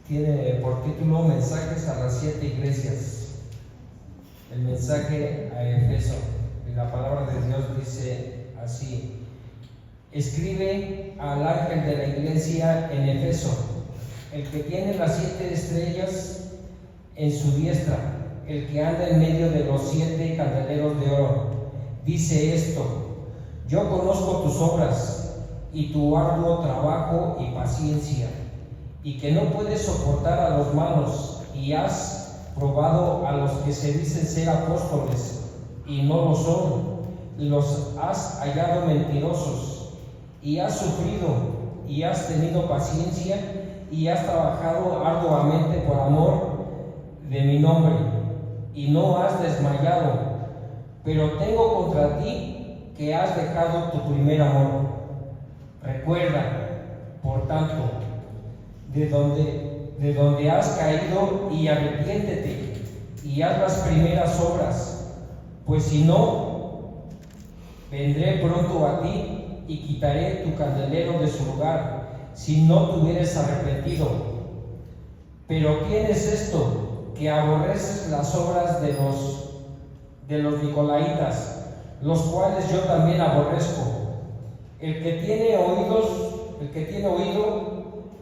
tiene por título Mensajes a las 7 iglesias. El mensaje a Efeso. Y la palabra de Dios dice así: escribe al ángel de la iglesia en Efeso, el que tiene las 7 estrellas en su diestra, el que anda en medio de los 7 candeleros de oro. Dice esto: yo conozco tus obras y tu arduo trabajo y paciencia, y que no puedes soportar a los malos, y has probado a los que se dicen ser apóstoles y no lo son, y los has hallado mentirosos, y has sufrido y has tenido paciencia y has trabajado arduamente por amor de mi nombre, y no has desmayado. Pero tengo contra ti que has dejado tu primer amor. Recuerda, por tanto, de donde has caído, y arrepiéntete y haz las primeras obras, pues si no, vendré pronto a ti y quitaré tu candelero de su lugar, si no te hubieres arrepentido. Pero ¿quién es esto que aborreces las obras de los nicolaitas, los cuales yo también aborrezco? El que tiene oído,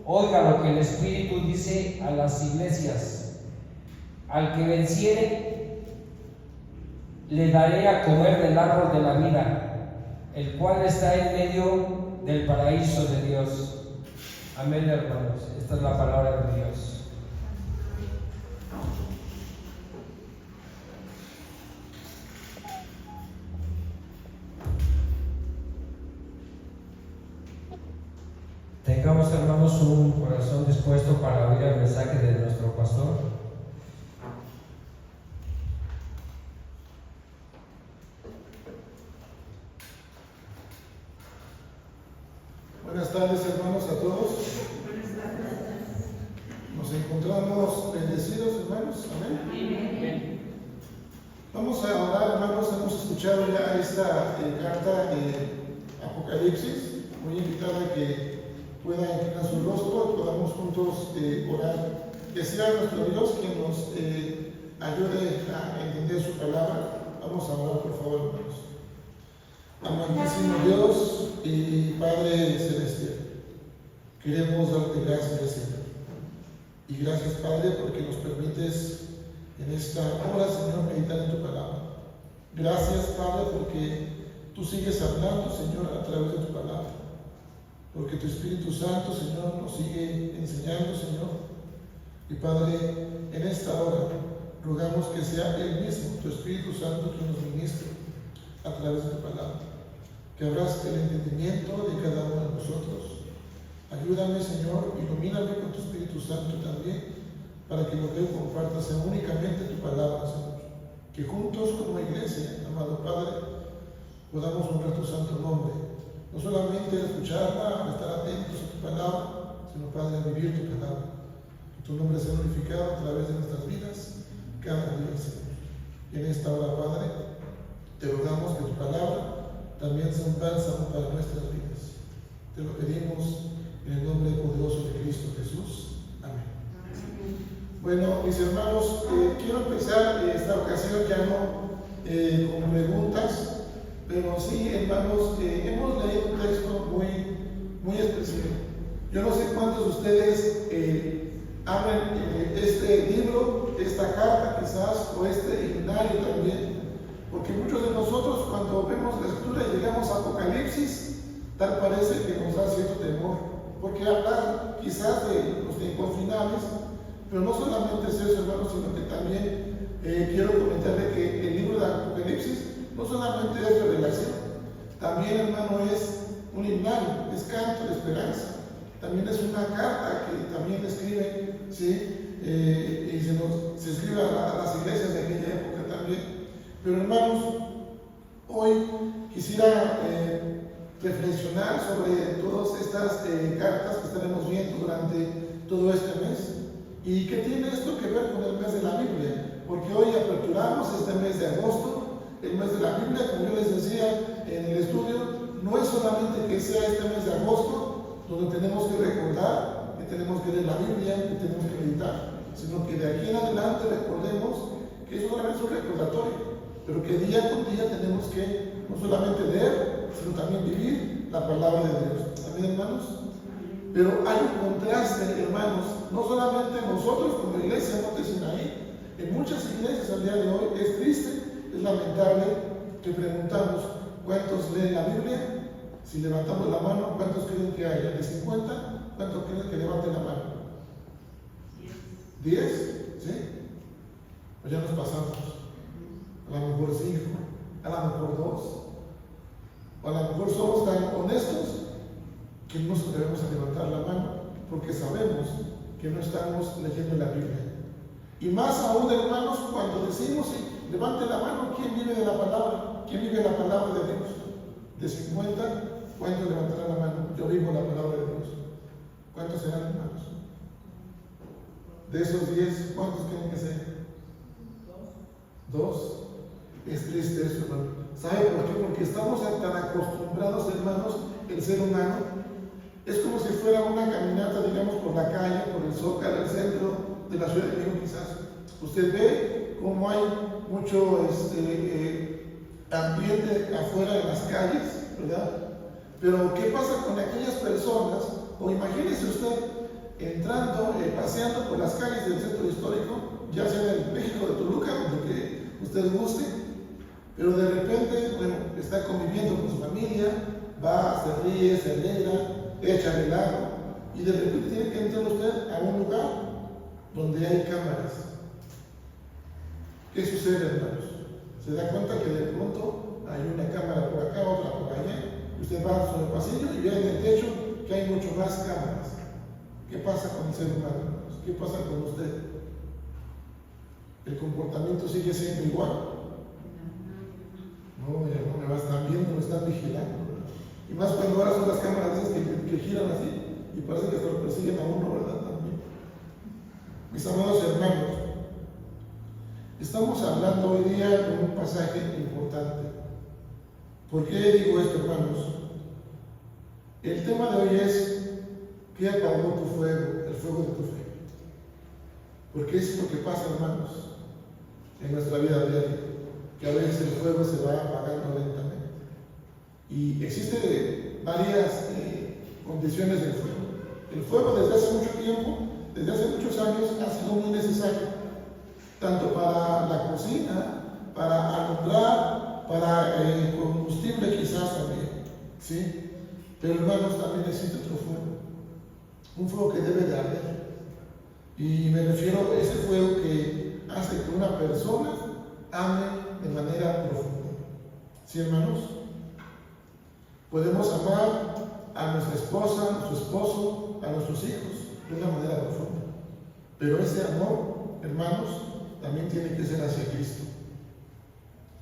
oiga lo que el Espíritu dice a las iglesias. Al que venciere, le daré a comer del árbol de la vida, el cual está en medio del paraíso de Dios. Amén, hermanos. Esta es la palabra de Dios. Tengamos, hermanos, un corazón dispuesto para oír el mensaje de nuestro pastor. Buenas tardes, hermanos, a todos. Nos encontramos bendecidos, hermanos. Amén. Vamos a orar, hermanos. Hemos escuchado ya esta carta de Apocalipsis. Muy invitado a que pueda inclinar su rostro y podamos juntos orar. Que sea nuestro Dios quien nos ayude a entender su palabra. Vamos a orar, por favor, hermanos. Amantísimo Dios y Padre Celestial, queremos darte gracias, Señor. Y gracias, Padre, porque nos permites en esta hora, Señor, meditar en tu palabra. Gracias, Padre, porque tú sigues hablando, Señor, a través de tu palabra. Porque tu Espíritu Santo, Señor, nos sigue enseñando, Señor. Y Padre, en esta hora rogamos que sea Él mismo, tu Espíritu Santo, quien nos ministre a través de tu palabra. Que abras el entendimiento de cada uno de nosotros. Ayúdame, Señor, ilumíname con tu Espíritu Santo también, para que lo que yo comparta sea únicamente tu palabra, Señor. Que juntos como iglesia, amado Padre, podamos honrar tu santo nombre. No solamente escucharla, estar atentos a tu palabra, sino, Padre, a vivir tu palabra. Que tu nombre sea glorificado a través de nuestras vidas cada día, Señor. Y en esta hora, Padre, te rogamos que tu palabra también sea un bálsamo para nuestras vidas. Te lo pedimos en el nombre poderoso de Cristo Jesús. Amén. Bueno, mis hermanos, quiero empezar esta ocasión ya no con preguntas, pero sí, hermanos, hemos leído un texto muy especial. Yo no sé cuántos de ustedes abren este libro, esta carta quizás, o este himnario también. Porque muchos de nosotros, cuando vemos la escritura y llegamos a Apocalipsis, tal parece que nos da cierto temor, porque habla quizás de los tiempos finales, pero no solamente es eso, hermanos, sino que también quiero comentarle que el libro de Apocalipsis no solamente es revelación, también, hermano, es un himnario, es canto de esperanza, también es una carta que también escribe, ¿sí? Y se escribe a las iglesias de aquella época también. Pero, hermanos, hoy quisiera reflexionar sobre todas estas cartas que estaremos viendo durante todo este mes. ¿Y qué tiene esto que ver con el mes de la Biblia? Porque hoy aperturamos este mes de agosto, el mes de la Biblia, como yo les decía en el estudio, no es solamente que sea este mes de agosto, donde tenemos que recordar que tenemos que leer la Biblia, que tenemos que meditar, sino que de aquí en adelante recordemos que eso solamente es un recordatorio, pero que día con día tenemos que no solamente leer, sino también vivir la palabra de Dios. ¿Amén, hermanos? Pero hay un contraste, hermanos, no solamente nosotros como iglesia Monte Sinaí, en muchas iglesias al día de hoy es triste, es lamentable que preguntamos ¿cuántos leen la Biblia? Si levantamos la mano, ¿cuántos creen que haya? ¿De 50? ¿Cuántos creen que levanten la mano? 10. ¿Sí? Pues ya nos pasamos. A lo mejor 5, a lo mejor 2. O a lo mejor somos tan honestos que no nos atrevemos a levantar la mano porque sabemos que no estamos leyendo la Biblia. Y más aún, hermanos, cuando decimos levante la mano, ¿quién vive de la palabra? ¿Quién vive la palabra de Dios? De 50, ¿cuántos levantarán la mano? Yo vivo la palabra de Dios. ¿Cuántos serán, hermanos? De esos 10, ¿cuántos tienen que ser? 2. Es triste eso, hermano. ¿Sabe por qué? Porque estamos tan acostumbrados, hermanos, el ser humano. Es como si fuera una caminata, digamos, por la calle, por el Zócalo, el centro de la Ciudad de México, quizás. Usted ve cómo hay mucho ambiente afuera de las calles, ¿verdad? Pero ¿qué pasa con aquellas personas? O imagínese usted entrando, paseando por las calles del centro histórico, ya sea en México de Toluca, donde que usted guste, pero de repente, bueno, está conviviendo con su familia, va, se ríe, se alegra, echa relajo, y de repente tiene que entrar usted a un lugar donde hay cámaras. ¿Qué sucede, hermanos? Se da cuenta que de pronto hay una cámara por acá, otra por allá, y usted va sobre el pasillo y ve en el techo que hay mucho más cámaras. ¿Qué pasa con el ser humano, hermanos? ¿Qué pasa con usted? ¿El comportamiento sigue siendo igual? No, me están viendo, me están vigilando, ¿verdad? Y más cuando ahora son las cámaras esas que giran así y parece que hasta lo persiguen a uno, ¿verdad? También. Mis amados hermanos, estamos hablando hoy día de un pasaje importante. ¿Por qué digo esto, hermanos? El tema de hoy es ¿qué apagó tu fuego, el fuego de tu fe? Porque es lo que pasa, hermanos, en nuestra vida diaria, que a veces el fuego se va apagando lentamente. Y existen varias condiciones del fuego. El fuego desde hace mucho tiempo, desde hace muchos años, ha sido muy necesario, tanto para la cocina, para alumbrar, para combustible quizás también, ¿sí? Pero hermanos, también existe otro fuego, un fuego que debe de arder. Y me refiero a ese fuego que hace que una persona ame de manera profunda. ¿Sí, hermanos? Podemos amar a nuestra esposa, a nuestro esposo, a nuestros hijos de una manera profunda. Pero ese amor, hermanos, también tiene que ser hacia Cristo.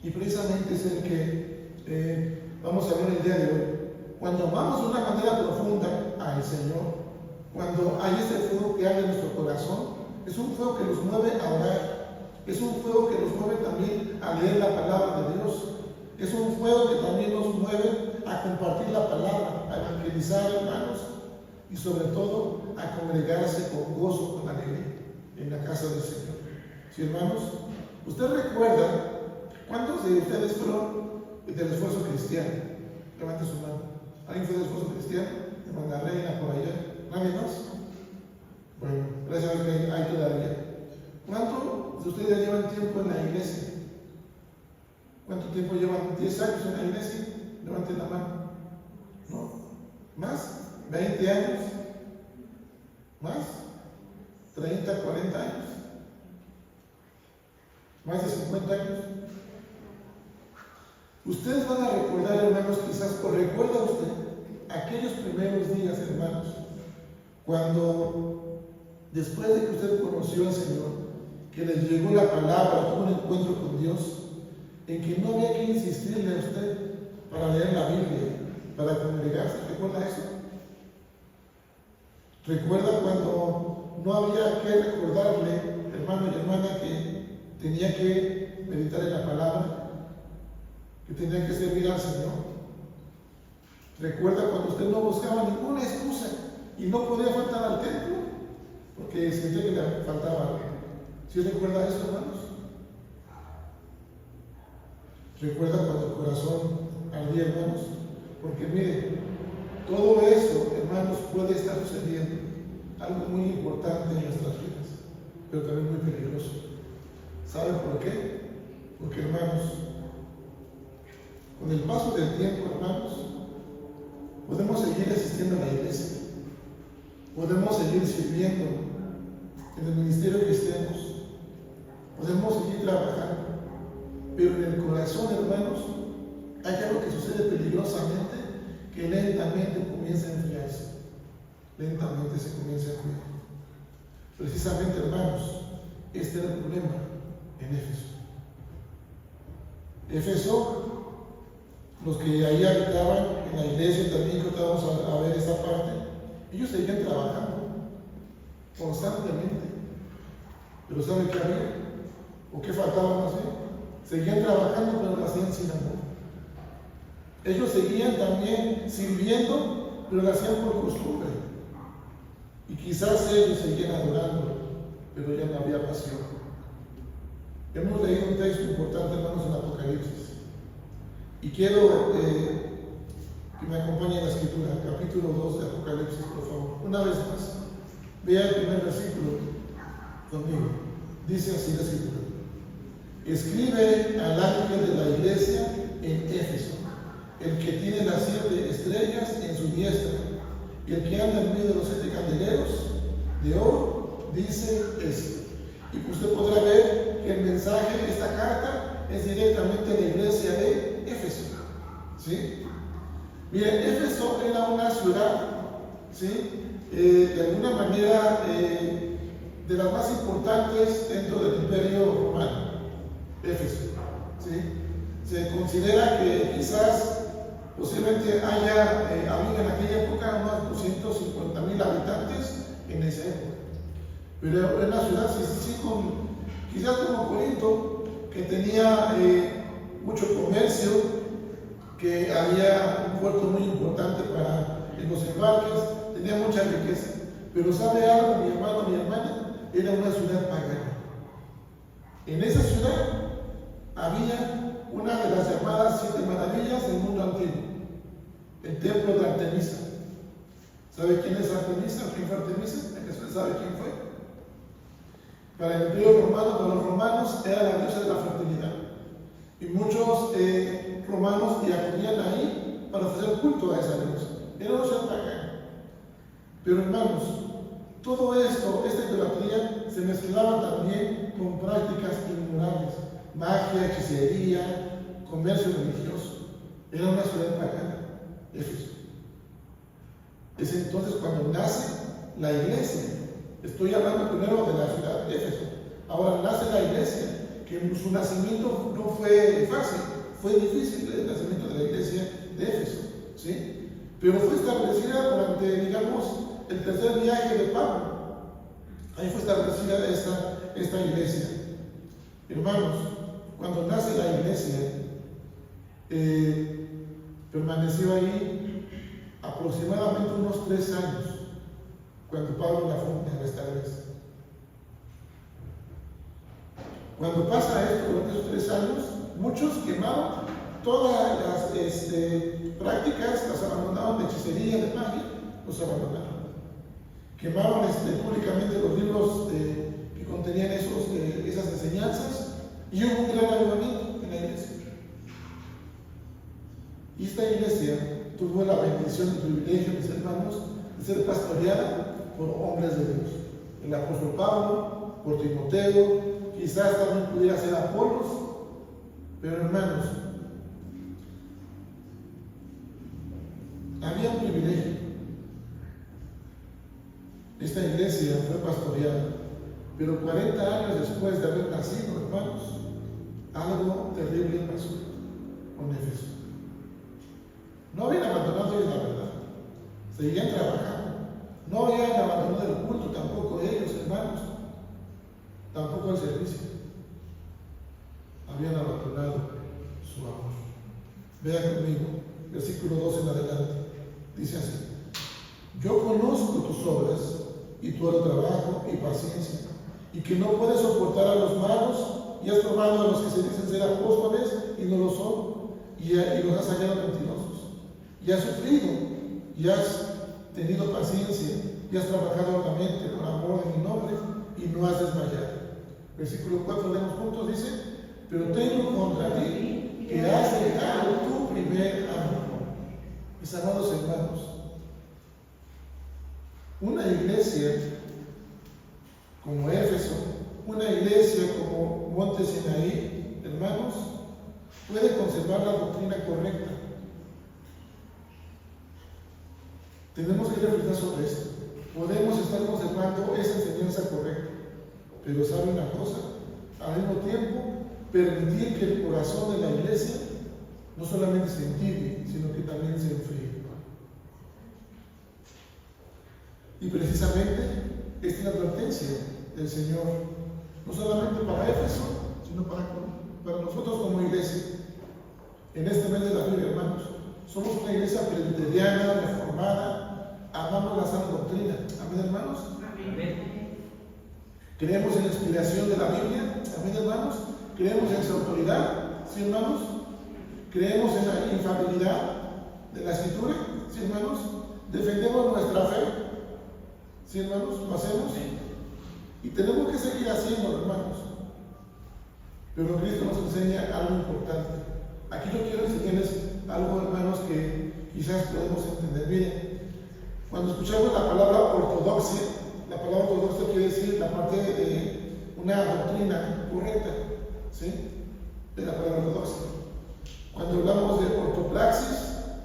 Y precisamente es el que vamos a ver el día de hoy. Cuando amamos de una manera profunda al Señor, cuando hay ese fuego que hay en nuestro corazón, es un fuego que nos mueve a orar, es un fuego que nos mueve también a leer la palabra de Dios, es un fuego que también nos mueve a compartir la palabra, a evangelizar, hermanos, y sobre todo a congregarse con gozo, con alegría en la casa del Señor. ¿Sí, hermanos? ¿Usted recuerda cuántos de ustedes fueron del esfuerzo cristiano? Levante su mano. ¿Alguien fue del esfuerzo cristiano? Hermana Reina, por allá. ¿Nadie más? Bueno, gracias a Dios que hay todavía. ¿Cuántos de ustedes ya llevan tiempo en la iglesia? ¿Cuánto tiempo llevan? ¿10 años en la iglesia? Levanten la mano. ¿No? ¿Más? ¿20 años? ¿Más? ¿30, 40 años? ¿Más de 50 años? Ustedes van a recordar, hermanos, quizás, o recuerda usted aquellos primeros días, hermanos, cuando después de que usted conoció al Señor, que les llegó la palabra, tuvo un encuentro con Dios, en que no había que insistirle a usted para leer la Biblia, para congregarse. ¿Recuerda eso? ¿Recuerda cuando no había que recordarle, hermano y hermana, que tenía que meditar en la palabra, que tenía que servir al Señor? ¿Recuerda cuando usted no buscaba ninguna excusa y no podía faltar al templo? porque sentía que le faltaba algo. ¿Sí recuerda eso, hermanos? ¿Recuerda cuando el corazón ardía, hermanos? Porque mire, todo eso, hermanos, puede estar sucediendo. Algo muy importante en nuestras vidas, pero también muy peligroso. ¿Saben por qué? Porque, hermanos, con el paso del tiempo, hermanos, podemos seguir asistiendo a la iglesia, podemos seguir sirviendo en el ministerio que estemos, podemos seguir trabajando, pero en el corazón, hermanos, hay algo que sucede peligrosamente, que lentamente comienza a enfriarse, lentamente se comienza a enfriar. Precisamente, hermanos, este era el problema en Éfeso. Éfeso, los que ahí habitaban en la iglesia también, que vamos a ver esta parte, ellos seguían trabajando constantemente. Pero ¿sabe qué había? ¿O qué faltaba más bien? Seguían trabajando, pero lo hacían sin amor. Ellos seguían también sirviendo, pero lo hacían por costumbre. Y quizás ellos seguían adorando, pero ya no había pasión. Hemos leído un texto importante, hermanos, en Apocalipsis. Y quiero que me acompañe en la escritura, capítulo 2 de Apocalipsis, por favor. Una vez más, vea el primer versículo conmigo. Dice así la escritura: escribe al ángel de la iglesia en Éfeso, el que tiene las 7 estrellas en su diestra, y el que anda en medio de los 7 candeleros de oro, dice esto. Y usted podrá ver que el mensaje de esta carta es directamente a la iglesia de Éfeso. ¿Sí? Miren, Éfeso era una ciudad, ¿sí? De alguna manera, de las más importantes dentro del Imperio Romano. Éfeso, ¿sí? Se considera que quizás posiblemente había en aquella época unos 250,000 habitantes en esa época. Pero era una ciudad, sí, quizás como Corinto, que tenía mucho comercio, que había un puerto muy importante para los embarques, tenía mucha riqueza. Pero ¿sabe algo, mi hermano, mi hermana? Era una ciudad pagana. En esa ciudad había una de las llamadas 7 maravillas del mundo antiguo, el templo de Artemisa. ¿Sabe quién es Artemisa? ¿Quién fue Artemisa? ¿Usted sabe quién fue? Para el Imperio Romano, para los romanos, era la diosa de la fertilidad. Y muchos romanos acudían ahí para hacer culto a esa diosa. Era una ciudad pagana. Pero hermanos, todo esto, esta idolatría, se mezclaba también con prácticas inmorales, magia, hechicería, comercio religioso. Era una ciudad pagana, Éfeso. Es entonces cuando nace la iglesia. Estoy hablando primero de la ciudad de Éfeso. Ahora nace la iglesia, que su nacimiento no fue fácil, fue difícil el nacimiento de la iglesia de Éfeso, ¿sí? Pero fue establecida durante, digamos, el tercer viaje de Pablo. Ahí fue establecida esta iglesia. Hermanos, cuando nace la iglesia, permaneció ahí aproximadamente unos 3 años, cuando Pablo la funda en esta iglesia. Cuando pasa esto, durante esos 3 años, muchos quemaron todas las prácticas, las abandonaron, de hechicería, de magia, los abandonaron. Quemaron públicamente los libros que contenían esas enseñanzas, y hubo un gran avivamiento en la iglesia. Y esta iglesia tuvo la bendición y el privilegio, mis hermanos, de ser pastoreada por hombres de Dios. El apóstol Pablo, por Timoteo, quizás también pudiera ser Apolos, pero hermanos, había un privilegio. Esta iglesia fue pastoreada, pero 40 años después de haber nacido, hermanos, algo terrible pasó con Éfeso. No habían abandonado ellos la verdad, seguían trabajando. No habían abandonado el culto tampoco ellos, hermanos, tampoco el servicio. Habían abandonado su amor. Vean conmigo, versículo 12 en adelante. Dice así: yo conozco tus obras y tu arduo trabajo y paciencia, y que no puedes soportar a los malos, y has probado a los que se dicen ser apóstoles y no lo son, y los has hallado mentirosos, y has sufrido, y has tenido paciencia, y has trabajado arduamente por amor de mi nombre, y no has desmayado. Versículo 4, leemos juntos, dice: pero tengo contra ti que has dejado tu primer amor. Mis amados hermanos, una iglesia como Éfeso, una iglesia como Monte Sinaí, hermanos, puede conservar la doctrina correcta. Tenemos que reflexionar sobre esto. Podemos estar conservando esa enseñanza correcta, pero ¿sabe una cosa? Al mismo tiempo, permitir que el corazón de la iglesia no solamente se entibie, sino que también se enfríe. Y precisamente esta es la advertencia del Señor, no solamente para Éfeso, sino para nosotros como iglesia. En este mes de la Biblia, hermanos, somos una iglesia presbiteriana, reformada, amamos la sana doctrina. Amén, hermanos. Amén. Creemos en la inspiración de la Biblia. Amén, hermanos. Creemos en su autoridad. ¿Sí, hermanos? Creemos en la infalibilidad de la Escritura. ¿Sí, hermanos? Defendemos nuestra fe. ¿Sí, hermanos? ¿Lo hacemos? Y tenemos que seguir haciéndolo, hermanos. Pero Cristo nos enseña algo importante. Aquí yo quiero enseñarles algo, hermanos, que quizás podemos entender bien. Cuando escuchamos la palabra ortodoxia, la palabra ortodoxia quiere decir la parte de una doctrina correcta, ¿sí? De la palabra ortodoxia. Cuando hablamos de ortopraxis,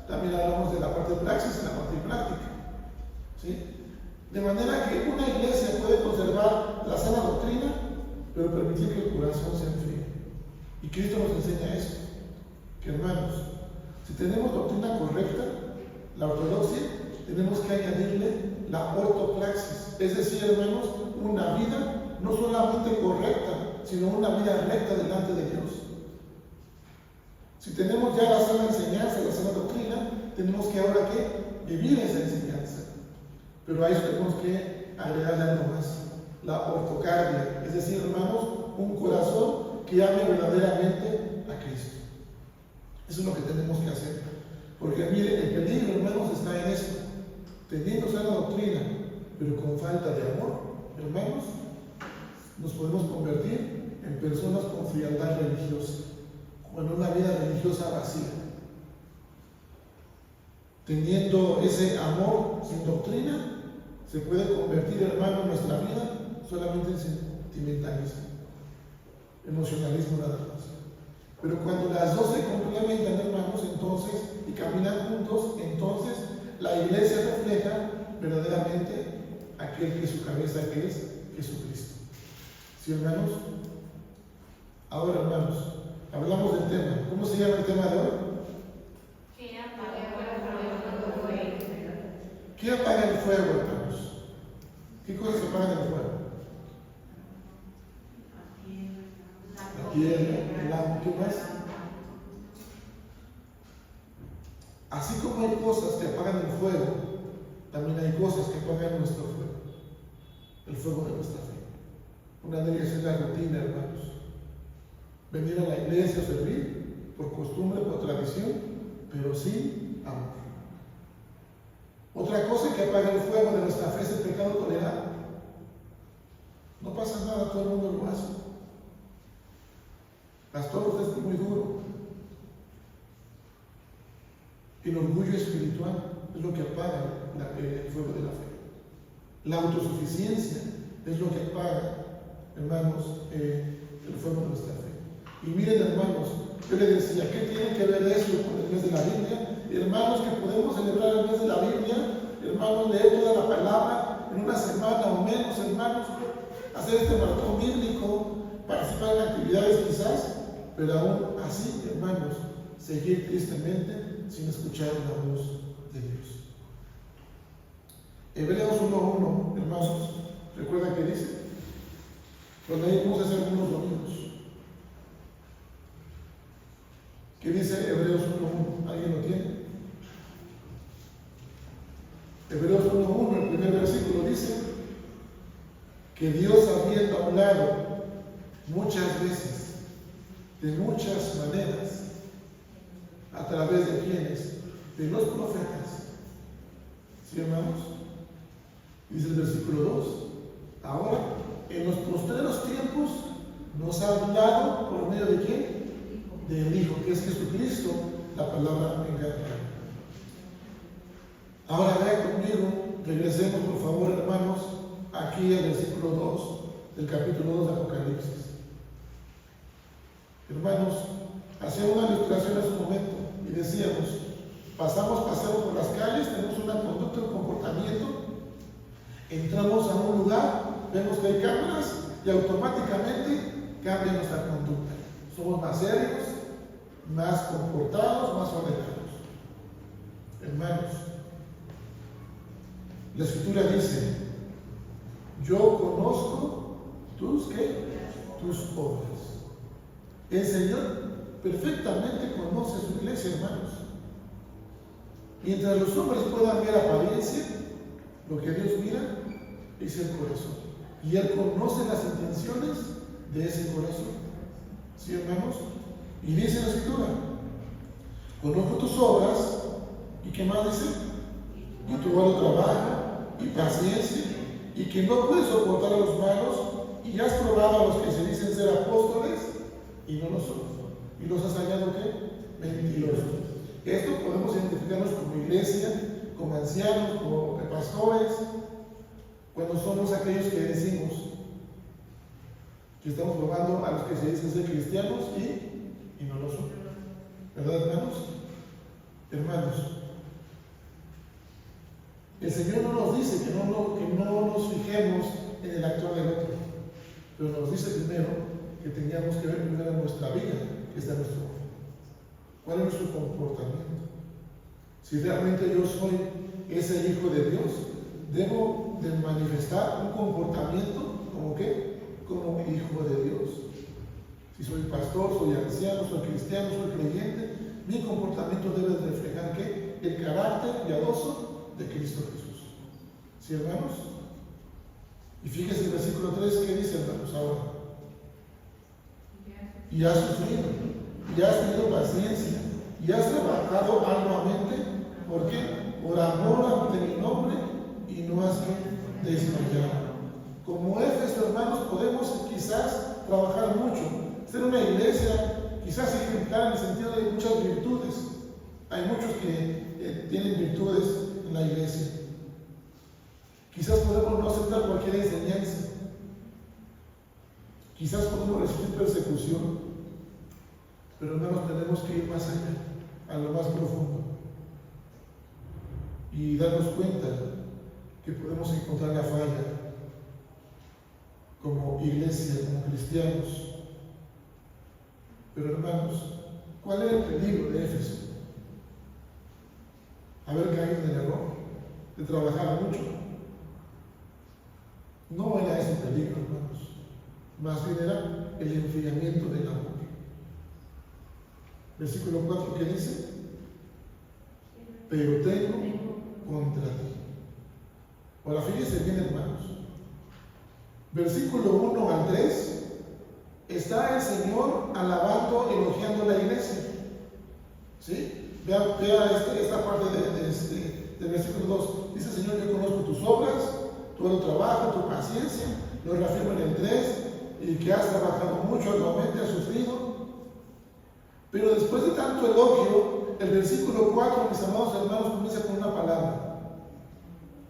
también hablamos de la parte de praxis y la parte práctica, ¿sí? De manera que una iglesia puede conservar la sana doctrina, pero permitir que el corazón se enfríe. Y Cristo nos enseña eso, que hermanos, si tenemos doctrina correcta, la ortodoxia, tenemos que añadirle la ortopraxis, es decir, hermanos, una vida no solamente correcta, sino una vida recta delante de Dios. Si tenemos ya la sana enseñanza, la sana doctrina, tenemos que ahora ¿qué? Vivir esa enseñanza. Pero a eso tenemos que agregarle algo más, la ortocardia, es decir, hermanos, un corazón que ame verdaderamente a Cristo. Eso es lo que tenemos que hacer. Porque mire, el peligro, hermanos, está en esto. Teniendo sana doctrina, pero con falta de amor, hermanos, nos podemos convertir en personas con frialdad religiosa, con una vida religiosa vacía. Teniendo ese amor sin doctrina, se puede convertir, hermano, nuestra vida solamente en sentimentalismo, emocionalismo nada más. Pero cuando las dos se complementan, hermanos, entonces, y caminan juntos, entonces la iglesia refleja verdaderamente aquel que su cabeza que es Jesucristo. ¿Sí, hermanos? Ahora, hermanos, hablamos del tema. ¿Cómo se llama el tema de hoy? ¿Qué apaga el fuego, hermanos? ¿Qué cosas apagan el fuego? La tierra, el agua, ¿qué más? Así como hay cosas que apagan el fuego, también hay cosas que apagan nuestro fuego, el fuego de nuestra fe. Una de ellas es la rutina, hermanos. Venir a la iglesia a servir por costumbre, por tradición, pero sin amor. Otra cosa que apaga el fuego de nuestra fe es el pecado tolerado. No pasa nada, todo el mundo lo hace. Pastor, usted es muy duro. El orgullo espiritual es lo que apaga el fuego de la fe. La autosuficiencia es lo que apaga, hermanos, el fuego de nuestra fe. Y miren, hermanos, yo les decía, ¿qué tiene que ver eso con el mes de la Biblia? Hermanos, que podemos celebrar el mes de la Biblia, hermanos, leer toda la palabra en una semana o menos, hermanos, hacer este maratón bíblico, participar en actividades quizás, pero aún así, hermanos, seguir tristemente sin escuchar la voz de Dios. Hebreos 1:1, hermanos, ¿recuerdan qué dice? Cuando leímos hace algunos domingos. ¿Qué dice Hebreos 1:1? ¿Alguien lo tiene? Hebreos 1:1, el primer versículo dice: que Dios había hablado muchas veces, de muchas maneras, a través de quienes, de los profetas. ¿Sí, hermanos? Dice el versículo 2. Ahora, en los postreros tiempos, nos ha hablado por medio de quién? Del Hijo, que es Jesucristo, la palabra encarnada. Ahora vea conmigo, regresemos por favor, hermanos, aquí al versículo 2 del capítulo 2 de Apocalipsis. Hermanos, hacía una ilustración en su momento y decíamos, pasamos por las calles, tenemos una conducta, un comportamiento, entramos a un lugar, vemos que hay cámaras y automáticamente cambia nuestra conducta. Somos más serios, más comportados, más ordenados. Hermanos, la Escritura dice, yo conozco tus obras. El Señor perfectamente conoce su iglesia, hermanos. Mientras los hombres puedan ver apariencia, lo que Dios mira es el corazón. Y Él conoce las intenciones de ese corazón. ¿Sí, hermanos? Y dice la Escritura, conozco tus obras, ¿y qué más dice? Y tu buen trabajo y paciencia, y que no puedes soportar a los malos, y has probado a los que se dicen ser apóstoles y no lo son. Y los has hallado ¿qué? Mentirosos. Esto podemos identificarnos como iglesia, como ancianos, como pastores, cuando somos aquellos que decimos que estamos probando a los que se dicen ser cristianos y no lo son. ¿Verdad, hermanos? Hermanos, el Señor no nos dice que no nos fijemos en el actuar del otro, pero nos dice primero que teníamos que ver primero nuestra vida, que está en nuestro mundo. ¿Cuál es nuestro comportamiento? Si realmente yo soy ese hijo de Dios, debo de manifestar un comportamiento como ¿qué? Como hijo de Dios. Si soy pastor, soy anciano, soy cristiano, soy creyente, mi comportamiento debe de reflejar ¿qué? El carácter piadoso de Cristo Jesús. ¿Sí, hermanos? Y fíjense el versículo 3, ¿qué dice, hermanos, ahora? Y has sufrido, y has tenido paciencia, y has trabajado arduamente, ¿por qué? Por amor de mi nombre, y no has desmayado. Como Éfeso, hermanos, podemos quizás trabajar mucho, ser una iglesia, quizás ejemplar en el sentido de muchas virtudes. Hay muchos que tienen virtudes en la iglesia. Quizás podemos no aceptar cualquier enseñanza. Quizás podemos recibir persecución. Pero hermanos, tenemos que ir más allá, a lo más profundo. Y darnos cuenta que podemos encontrar la falla como iglesia, como cristianos. Pero hermanos, ¿cuál era el peligro de Éfeso? Haber caído en el error de trabajar mucho. No era ese peligro, hermanos. Más bien era el enfriamiento del amor. Versículo 4, ¿qué dice? Pero tengo contra ti. Ahora fíjense bien, hermanos. Versículo 1 al 3, está el Señor alabando, elogiando la iglesia. ¿Sí? Vea esta parte del versículo 2. Dice, Señor, yo conozco tus obras, tu buen trabajo, tu paciencia. Lo reafirma en el 3, y que has trabajado mucho, arduamente has sufrido. Pero después de tanto elogio, el versículo 4, mis amados hermanos, comienza con una palabra.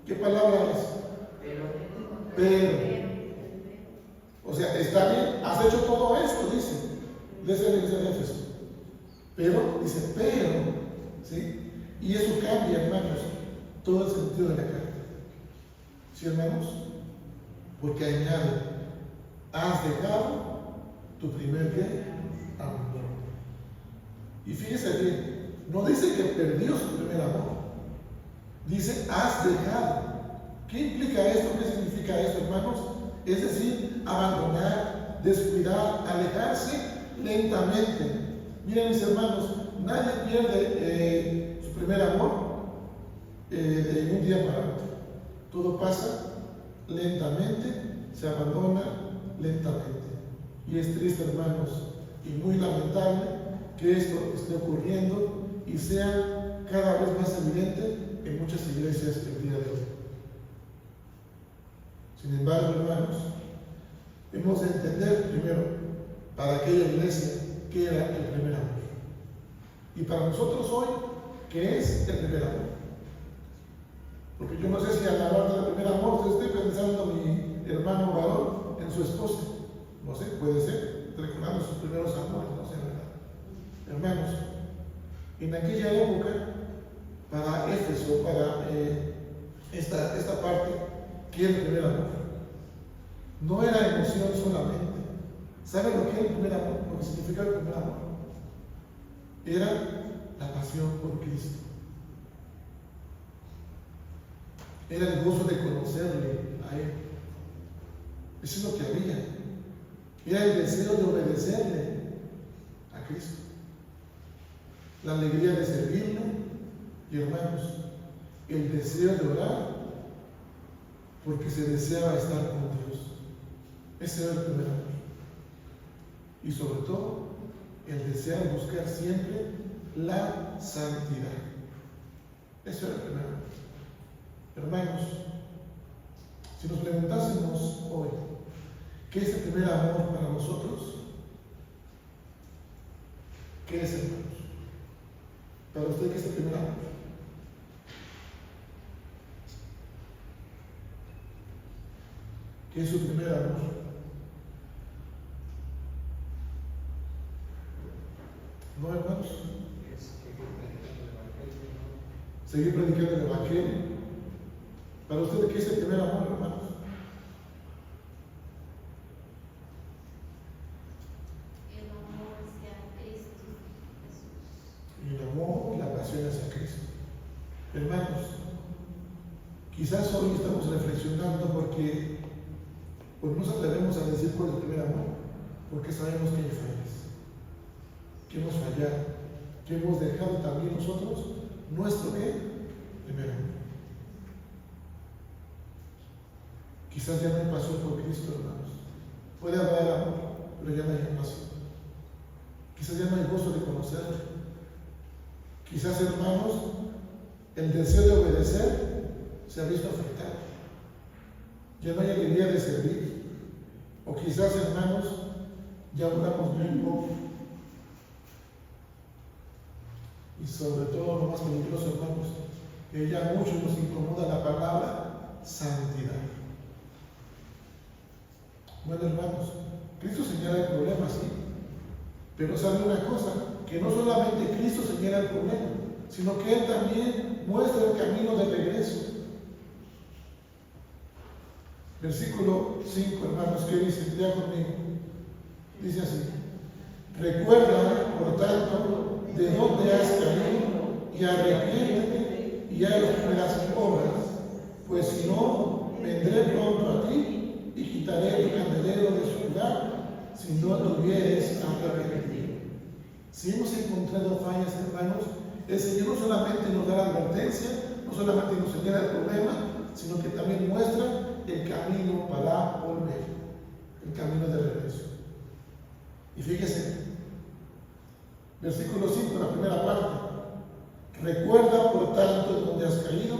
¿Qué palabra es? Pero. O sea, está bien, has hecho todo esto, dice. Desde el Éfeso. Pero, dice, pero, ¿sí? Y eso cambia, hermanos, todo el sentido de la carta. ¿Sí, hermanos? Porque añade, has dejado tu primer amor. Y fíjese bien, no dice que perdió su primer amor, dice has dejado. ¿Qué implica esto? ¿Qué significa esto, hermanos? Es decir, abandonar, descuidar, alejarse lentamente. Miren, mis hermanos, nadie pierde su primer amor de un día para otro. Todo pasa lentamente, se abandona lentamente. Y es triste, hermanos, y muy lamentable que esto esté ocurriendo y sea cada vez más evidente en muchas iglesias el día de hoy. Sin embargo, hermanos, hemos de entender primero para aquella iglesia que era el primer amor. Y para nosotros hoy, ¿qué es el primer amor? Porque yo no sé si al hablar del primer amor estoy pensando mi hermano varón en su esposa. No sé, puede ser, recordando sus primeros amores, no sé, ¿verdad? Hermanos, en aquella época, para Éfeso, para esta parte, ¿qué es el primer amor? No era emoción solamente. ¿Saben lo que es el primer amor? Lo que significa el primer amor. Era la pasión por Cristo. Era el gozo de conocerle a Él. Eso es lo que había. Era el deseo de obedecerle a Cristo. La alegría de servirle. Y hermanos, el deseo de orar porque se deseaba estar con Dios. Ese era el primer amor. Y sobre todo, el desear buscar siempre la santidad. Eso era el primer amor. Hermanos, si nos preguntásemos hoy, ¿qué es el primer amor para nosotros? ¿Qué es, hermanos? Para usted, ¿qué es el primer amor? ¿Qué es su primer amor? ¿No, hermanos? Seguir predicando el Evangelio. Para ustedes, ¿qué es el primer amor, hermanos? El amor hacia Cristo Jesús. El amor y la pasión hacia Cristo. Hermanos, quizás hoy estamos reflexionando porque pues nos atrevemos a decir cuál es el primer amor, porque sabemos que hay fallas, que hemos fallado, que hemos dejado también nosotros nuestro ¿qué? Primer amor. Quizás ya no hay pasión por Cristo, hermanos. Puede haber amor, pero ya no hay pasión. Quizás ya no hay gozo de conocerle. Quizás, hermanos, el deseo de obedecer se ha visto afectado. Ya no hay alegría de servir. O quizás, hermanos, ya oramos muy poco. Y sobre todo, lo más peligroso, hermanos, que ya mucho nos incomoda la palabra santidad. Bueno, hermanos, Cristo señala el problema, sí, pero sabe una cosa, que no solamente Cristo señala el problema, sino que Él también muestra el camino de regreso. Versículo 5, hermanos, ¿qué dice? Ya conmigo. Dice así: recuerda, por tanto, de dónde has caído y arrepiéntete y haz las primeras obras, pues si no, vendré pronto a ti y quitaré el candelero de su lugar si no te hubieres arrepentido. Si hemos encontrado fallas, hermanos, el Señor no solamente nos da la advertencia, no solamente nos señala el problema, sino que también muestra el camino para volver, el camino de regreso. Y fíjese, versículo 5, la primera parte: recuerda por tanto de donde has caído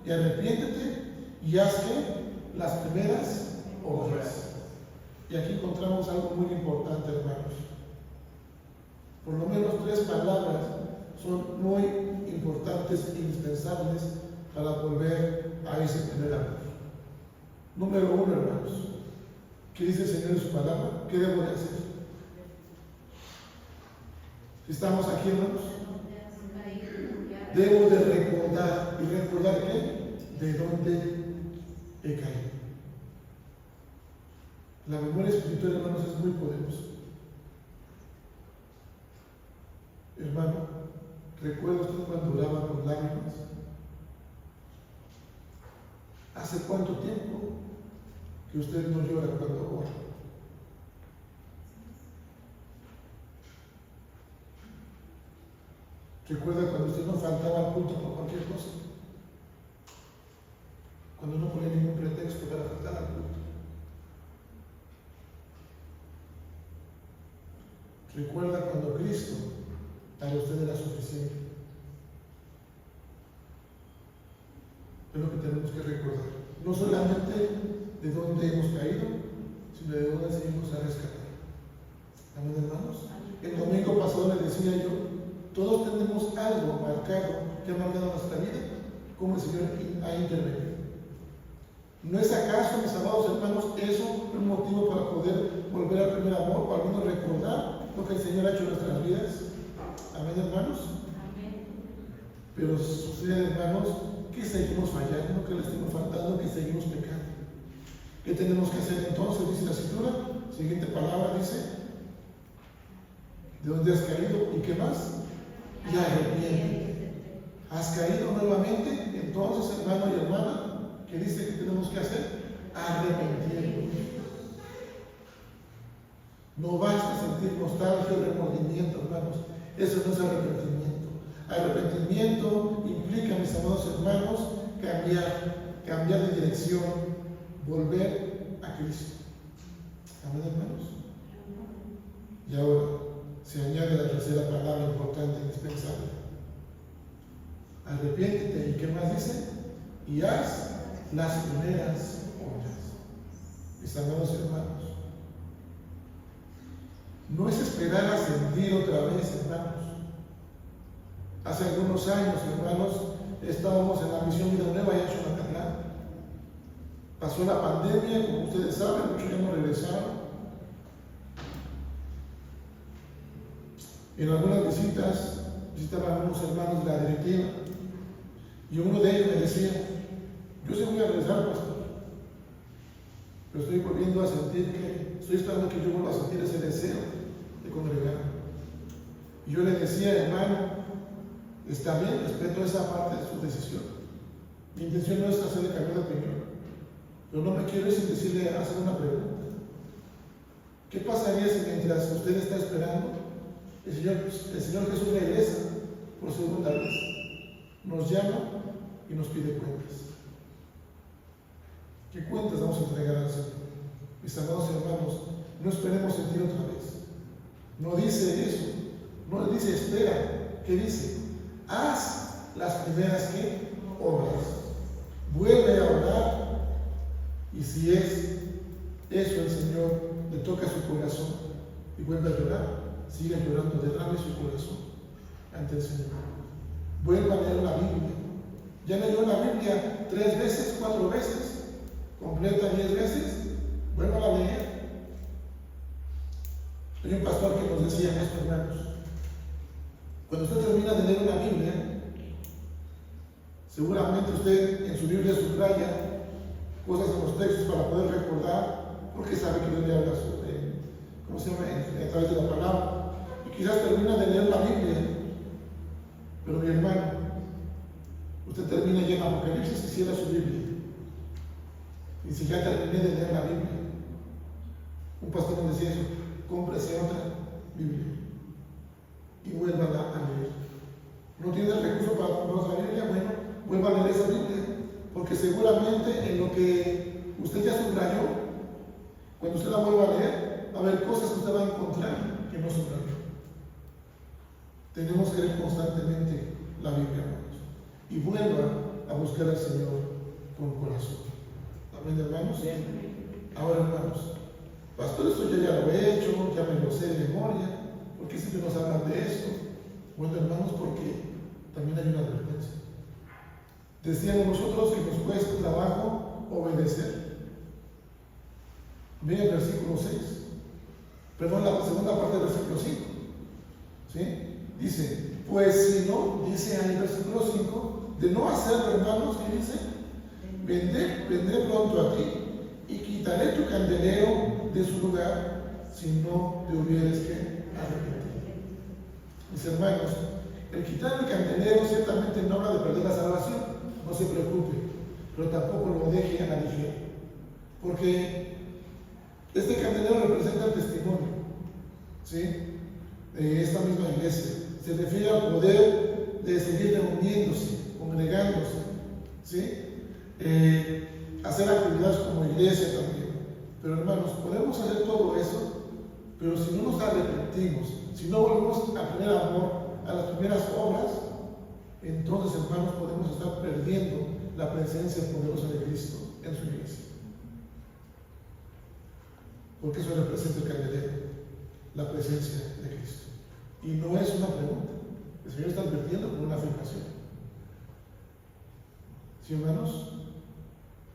y arrepiéntete y haz que las primeras obras. Y aquí encontramos algo muy importante, hermanos. Por lo menos 3 palabras son muy importantes e indispensables para volver a ese primer amor. Número 1, hermanos, ¿qué dice el Señor en su palabra? ¿Qué debo de hacer? Si estamos aquí, hermanos, debo de recordar. ¿Y recordar qué? De dónde he caído. La memoria espiritual, hermanos, es muy poderosa. Hermano, ¿recuerda usted cuando oraba con lágrimas? ¿Hace cuánto tiempo que usted no llora cuando ora? ¿Recuerda cuando usted no faltaba al culto por cualquier cosa? Cuando no ponía ningún pretexto para faltar al culto. Recuerda cuando Cristo para usted era suficiente. Es lo que tenemos que recordar. No solamente de dónde hemos caído, sino de dónde el Señor nos ha rescatado. Amén, hermanos. El domingo pasado les decía yo, todos tenemos algo marcado que ha marcado nuestra vida, como el Señor ha intervenido. ¿No es acaso, mis amados hermanos, eso un motivo para poder volver al primer amor, para al menos recordar lo que el Señor ha hecho en nuestras vidas? Amén, hermanos. Amén. Pero sucede, hermanos, que seguimos fallando, que le estamos faltando, que seguimos pecando. ¿Qué tenemos que hacer entonces? Dice la Escritura. Siguiente palabra dice: ¿de dónde has caído? ¿Y qué más? Y arrepiéntete. ¿Has caído nuevamente? Entonces, hermano y hermana, ¿qué dice que tenemos que hacer? Arrepentirnos. No basta sentir nostalgia o remordimiento, hermanos. Eso no es arrepentimiento. Arrepentimiento implica, mis amados hermanos, cambiar de dirección, volver a Cristo. Amén, hermanos. Y ahora se añade la tercera palabra importante, indispensable. Arrepiéntete. ¿Y qué más dice? Y haz las primeras obras. Mis amados hermanos, no es esperar a sentir otra vez, hermanos. Hace algunos años, hermanos, estábamos en la misión Vida Nueva allá en Xonacatlán. Pasó la pandemia, como ustedes saben, muchos ya no regresaron. En algunas visitas visitaban a algunos hermanos de la directiva y uno de ellos me decía: yo sí voy a regresar, pastor, pero estoy volviendo a sentir estoy esperando que yo vuelva a sentir ese deseo de congregar. Y yo le decía: hermano, está bien, respeto esa parte de su decisión. Mi intención no es hacerle cambiar de opinión, pero no me quiero ir sin decirle, hacer una pregunta. ¿Qué pasaría si mientras usted está esperando, el Señor Jesús regresa por segunda vez, nos llama y nos pide cuentas? ¿Qué cuentas vamos a entregar al Señor? Mis amados hermanos, no esperemos sentir otra vez. No dice eso, no dice espera. ¿Qué dice? Haz las primeras obras. Vuelve a orar. Y si es eso, el Señor le toca su corazón y vuelve a llorar, siga llorando, derrame su corazón ante el Señor. Vuelva a leer la Biblia. Ya leyó la Biblia 3 veces, 4 veces, completa 10 veces, vuelva a leer. Hay un pastor que nos decía esto, hermanos: cuando usted termina de leer una Biblia, seguramente usted en su Biblia subraya cosas en los textos para poder recordar, porque sabe que Dios le habla a través de la palabra. Y quizás termina de leer la Biblia, pero mi hermano, usted termina ya en Apocalipsis y cierra su Biblia. Y si ya terminé de leer la Biblia, un pastor nos decía eso: cómprese otra Biblia y vuelva a leer. ¿No tiene el recurso para comprar otra Biblia? Bueno, vuelva a leer esa Biblia, porque seguramente en lo que usted ya subrayó, cuando usted la vuelva a leer, va a haber cosas que usted va a encontrar que no subrayó. Tenemos que leer constantemente la Biblia, hermanos, y vuelva a buscar al Señor con corazón. Amén, hermanos. Ahora, hermanos, pastor, esto yo ya lo he hecho, ya me lo sé de memoria. ¿Por qué siempre nos hablan de esto? Bueno, hermanos, porque también hay una advertencia. Decíamos nosotros que nos cuesta trabajo obedecer. Vean el versículo 6. Perdón, la segunda parte del versículo 5. ¿Sí? Dice: pues si no, dice ahí el versículo 5, de no hacerlo, hermanos, ¿qué dice? Vendré pronto a ti y quitaré tu candelero de su lugar si no te hubieres que arrepentir. Mis hermanos, el quitar el candelero ciertamente no habla de perder la salvación, no se preocupe, pero tampoco lo deje a la ligera, porque este candelero representa el testimonio, ¿sí?, de esta misma iglesia. Se refiere al poder de seguir reuniéndose, congregándose, ¿sí?, hacer actividades como iglesia también. Pero hermanos, podemos hacer todo eso, Pero si no nos arrepentimos, si no volvemos al primer amor, a las primeras obras, entonces, hermanos, podemos estar perdiendo la presencia poderosa de Cristo en su iglesia. Porque eso representa el candelero, la presencia de Cristo. Y no es una pregunta. El Señor está advirtiendo por una afirmación. ¿Sí, hermanos?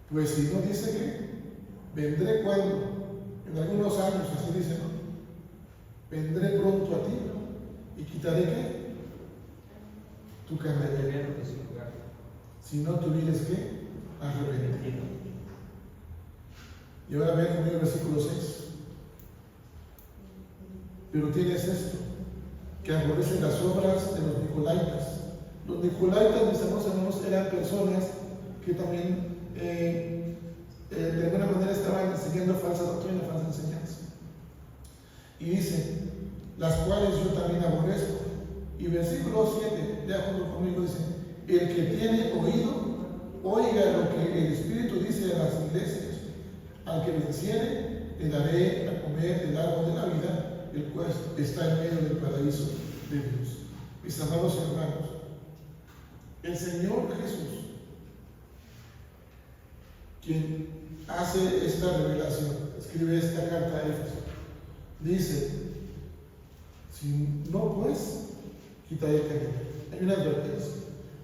Pues si no dice que vendré cuando, en algunos años, así dice, ¿no? Vendré pronto a ti y quitaré ¿qué? Tu candelero. Si no tuvieres que arrepentido. Y ahora vean conmigo el versículo 6. Pero tienes esto, que aborrecen las obras de los nicolaitas. Los nicolaitas, mis hermanos, eran personas que también de alguna manera estaban enseñando falsa doctrina, falsa enseñanza. Y dice, las cuales yo también aborrezco. Y versículo 7, ya junto conmigo dice, el que tiene oído, oiga lo que el Espíritu dice a las iglesias. Al que venciere, le daré a comer del árbol de la vida, el cual está en medio del paraíso de Dios. Mis amados hermanos, el Señor Jesús, quien hace esta revelación, escribe esta carta a Éfeso, dice, si no pues, quitaré el candelero. Hay una advertencia.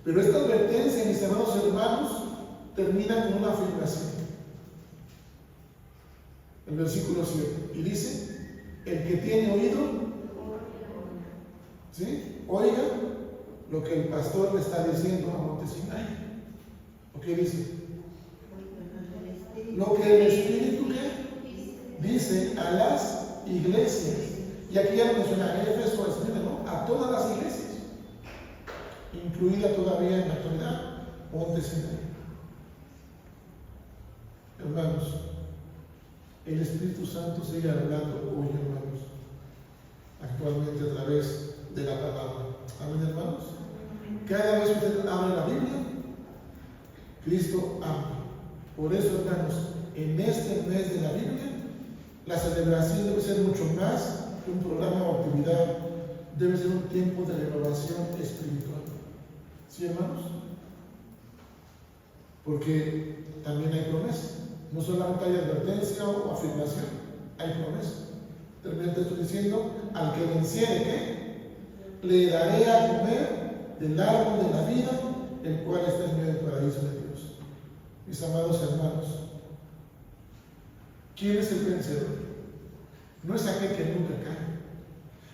Pero esta advertencia, mis amados hermanos, termina con una afirmación. El versículo 7. Y dice, el que tiene oído, ¿sí? Oiga lo que el pastor le está diciendo a Monte Sinai. ¿O qué dice? Lo que el Espíritu dice a las iglesias. Y aquí ya lo menciona, Éfeso, ¿no? A todas las iglesias, incluida todavía en la actualidad Monte Sinai. Hermanos, el Espíritu Santo sigue hablando hoy, hermanos, actualmente a través de la palabra. Amén, hermanos. Cada vez que usted abre la Biblia, Cristo habla. Por eso, hermanos, en este mes de la Biblia, la celebración debe ser mucho más que un programa o actividad, debe ser un tiempo de renovación espiritual. ¿Sí, hermanos? Porque también hay promesa. No solamente hay advertencia o afirmación, hay promesa. Termino te estoy diciendo, al que venciere, ¿qué? Le daré a comer del árbol de la vida, el cual está en medio del paraíso de Dios. Mis amados hermanos, ¿quién es el vencedor? No es aquel que nunca cae.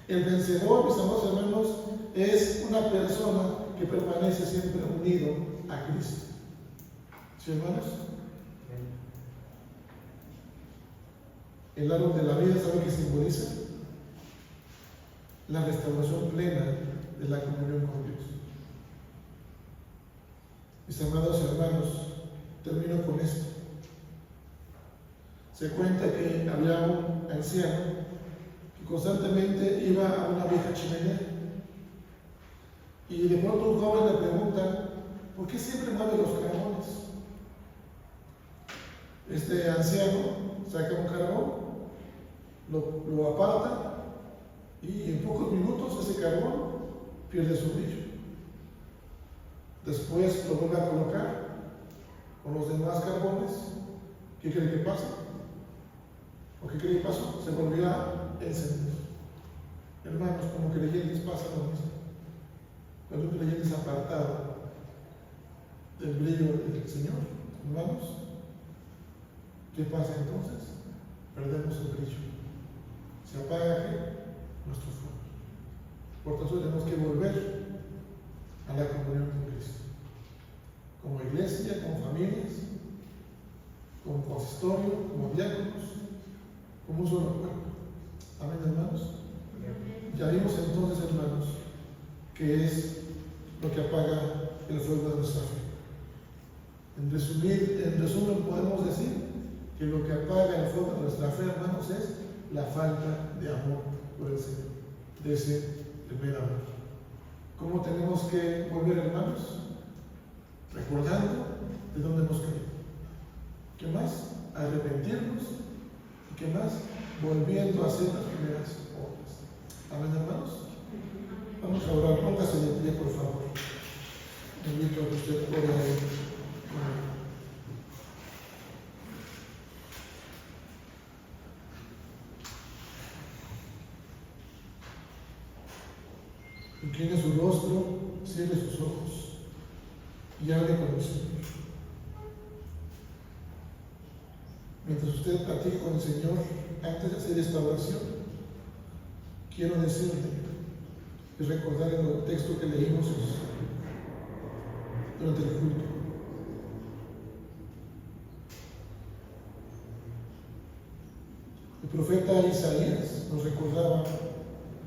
El vencedor, mis amados hermanos, es una persona que permanece siempre unido a Cristo. ¿Sí, hermanos? El árbol de la vida, ¿sabe qué simboliza? La restauración plena de la comunión con Dios. Mis amados hermanos, termino con esto. Se cuenta que había un anciano que constantemente iba a una vieja chimenea y de pronto un joven le pregunta, ¿por qué siempre mueve los carbones? Este anciano saca un carbón, lo aparta y en pocos minutos ese carbón pierde su brillo. Después lo vuelve a colocar con los demás carbones. ¿Qué cree que pasa? ¿O qué cree que pasó? Se volvió a encender. Hermanos, como creyentes pasa lo mismo. Cuando un creyente es apartado del brillo del Señor, hermanos, ¿qué pasa entonces? Perdemos el brillo. Se apaga ¿qué? Nuestro fuego. Por tanto, tenemos que volver a la comunión con Cristo. Como iglesia, como familias, como consistorio, como diáconos, como un solo cuerpo. Amén, hermanos. Ya vimos entonces, hermanos, que es lo que apaga el fuego de nuestra fe. En resumen, podemos decir que lo que apaga el fuego de nuestra fe, hermanos, es la falta de amor por el Señor, de ese primer amor. ¿Cómo tenemos que volver, hermanos? Recordando de dónde hemos caído. ¿Qué más? Arrepentirnos. ¿Y qué más? volviendo a hacer las primeras obras. Amén, hermanos. Vamos a orar. Póngase de pie, por favor. Le invito a que usted ore a él. Incline su rostro, cierre sus ojos y hable con el Señor. Mientras usted platique con el Señor, antes de hacer esta oración, quiero decirle y recordar el texto que leímos durante el culto. El profeta Isaías nos recordaba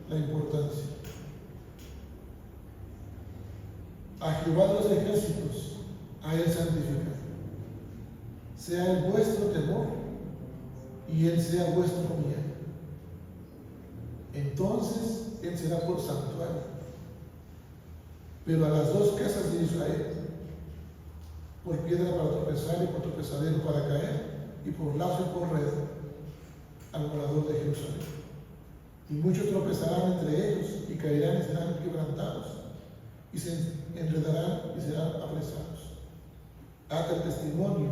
la importancia. A Jehová de los ejércitos, a él santificar. Sea el vuestro temor y él sea vuestro bien. Entonces él será por santuario. Pero a las dos casas de Israel, por piedra para tropezar y por tropezadero para caer, y por lazo y por red, al morador de Jerusalén. Y muchos tropezarán entre ellos y caerán y serán quebrantados, y se enredarán y serán apresados. Ata el testimonio,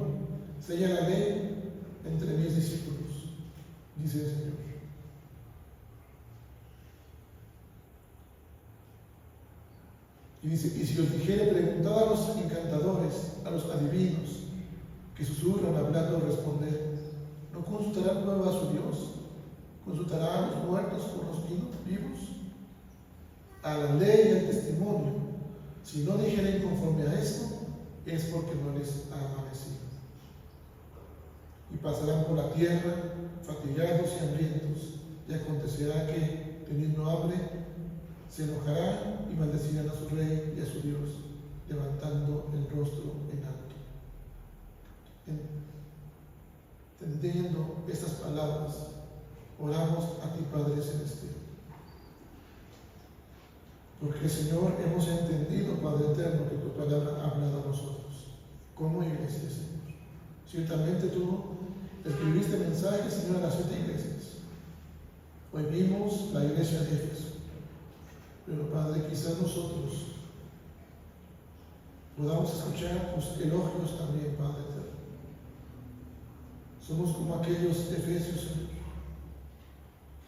sella la ley entre mis discípulos, dice el Señor. Y dice, y si os dijere, preguntad a los encantadores, a los adivinos, que susurran hablando, responder, ¿no consultarán luego a su Dios? ¿Consultarán a los muertos por los vivos? A la ley y al testimonio, si no dijeren conforme a esto, es porque no les ha amanecido. Y pasarán por la tierra, fatigados y hambrientos, y acontecerá que, teniendo hambre, se enojarán y maldecirán a su rey y a su Dios, levantando el rostro en alto. Entendiendo estas palabras, oramos a ti, Padre Celestial. Porque, Señor, hemos entendido, Padre Eterno, que tu palabra ha hablado a nosotros, como iglesia, Señor. Ciertamente tú escribiste mensajes, Señor, a las 7 iglesias. Hoy vimos la iglesia de Éfeso. Pero, Padre, quizás nosotros podamos escuchar tus elogios también, Padre Eterno. Somos como aquellos efesios, Señor,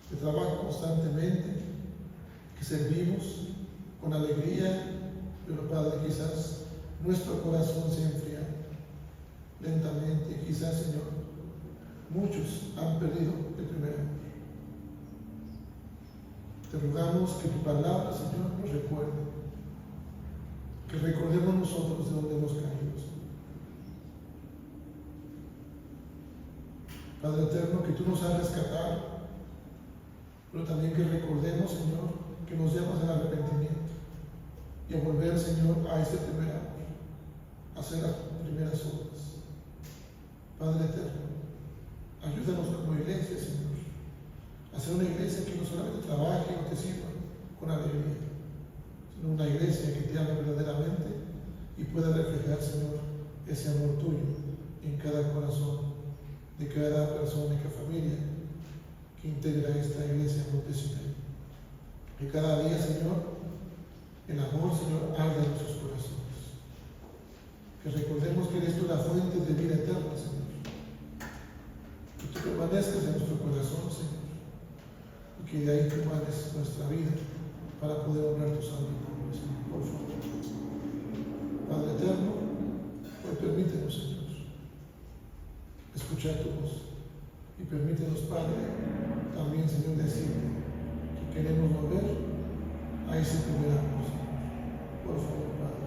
que trabajan constantemente, que servimos con alegría, pero, Padre, quizás nuestro corazón se enfría lentamente. Quizás, Señor, muchos han perdido el primer amor. Te rogamos que tu palabra, Señor, nos recuerde, que recordemos nosotros de dónde hemos caído, Señor. Padre Eterno, que tú nos has rescatado, pero también que recordemos, Señor, que nos llamas al arrepentimiento y a volver, Señor, a ese primer amor, a hacer las primeras obras. Padre Eterno, ayúdanos como iglesia, Señor, a ser una iglesia que no solamente trabaje o te sirva con alegría, sino una iglesia que te ame verdaderamente y pueda reflejar, Señor, ese amor tuyo en cada corazón de cada persona y cada familia que integra esta iglesia Montesina. Que cada día, Señor, el amor, Señor, arde en nuestros corazones. Que recordemos que eres tú la fuente de vida eterna, Señor. Que tú permanezcas en nuestro corazón, Señor. Y que de ahí tú manes nuestra vida para poder honrar tu santo nombre, Señor. Por favor. Padre eterno, hoy permítenos, Señor, escuchar tu voz. Y permítenos, Padre, también, Señor, decir que queremos volver a ese primer amor, Señor. Por favor, Padre,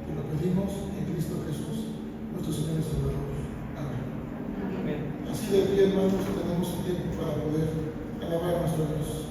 te lo pedimos en Cristo Jesús, nuestro Señor y Salvador. Amén. Así de pie, hermanos, tenemos tiempo para poder alabar a nuestro Dios.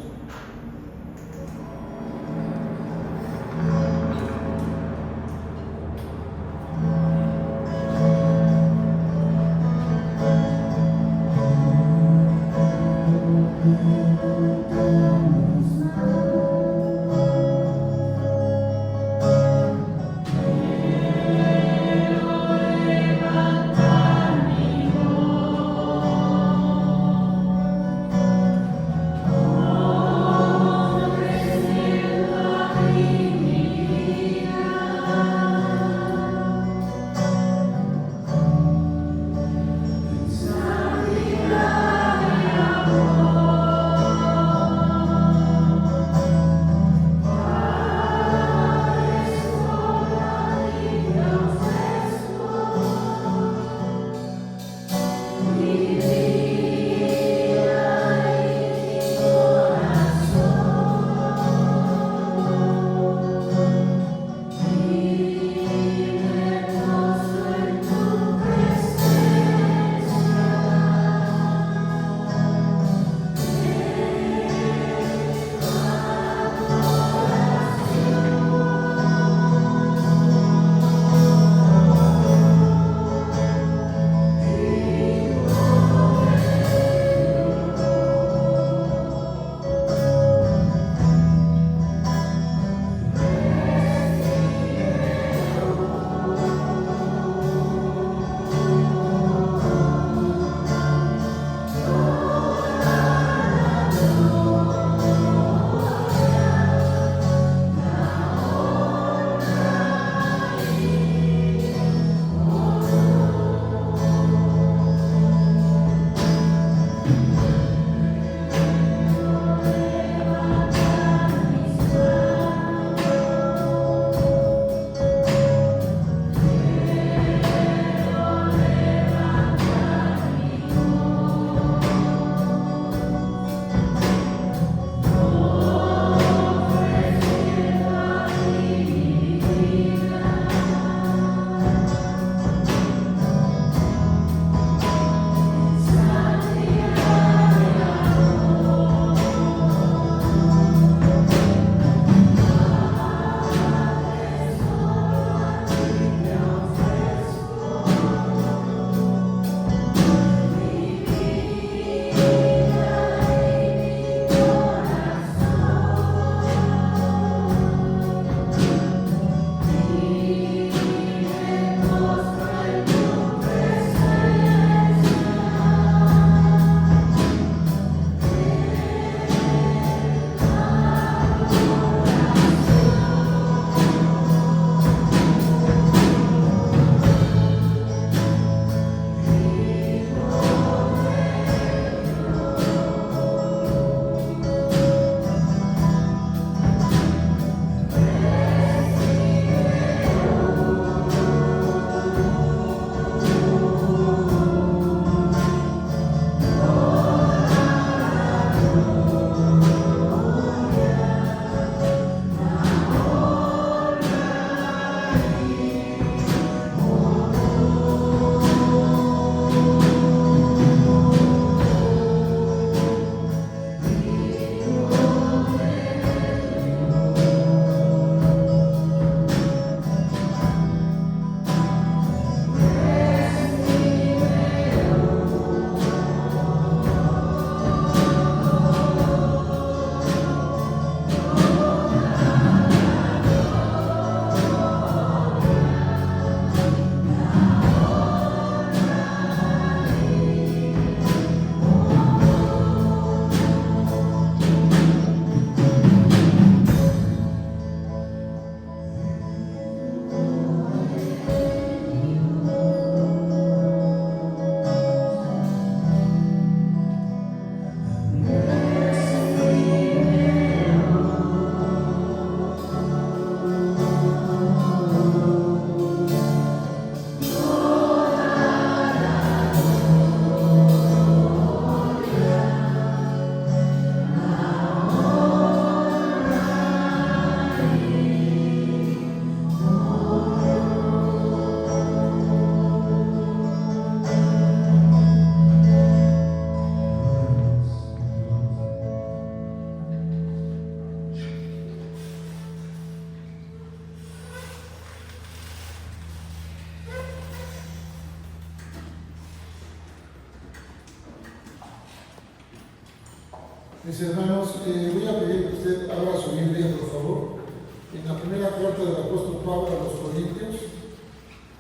Mis hermanos, voy a pedir que usted abra su Biblia, por favor, en la primera carta del apóstol Pablo a los Corintios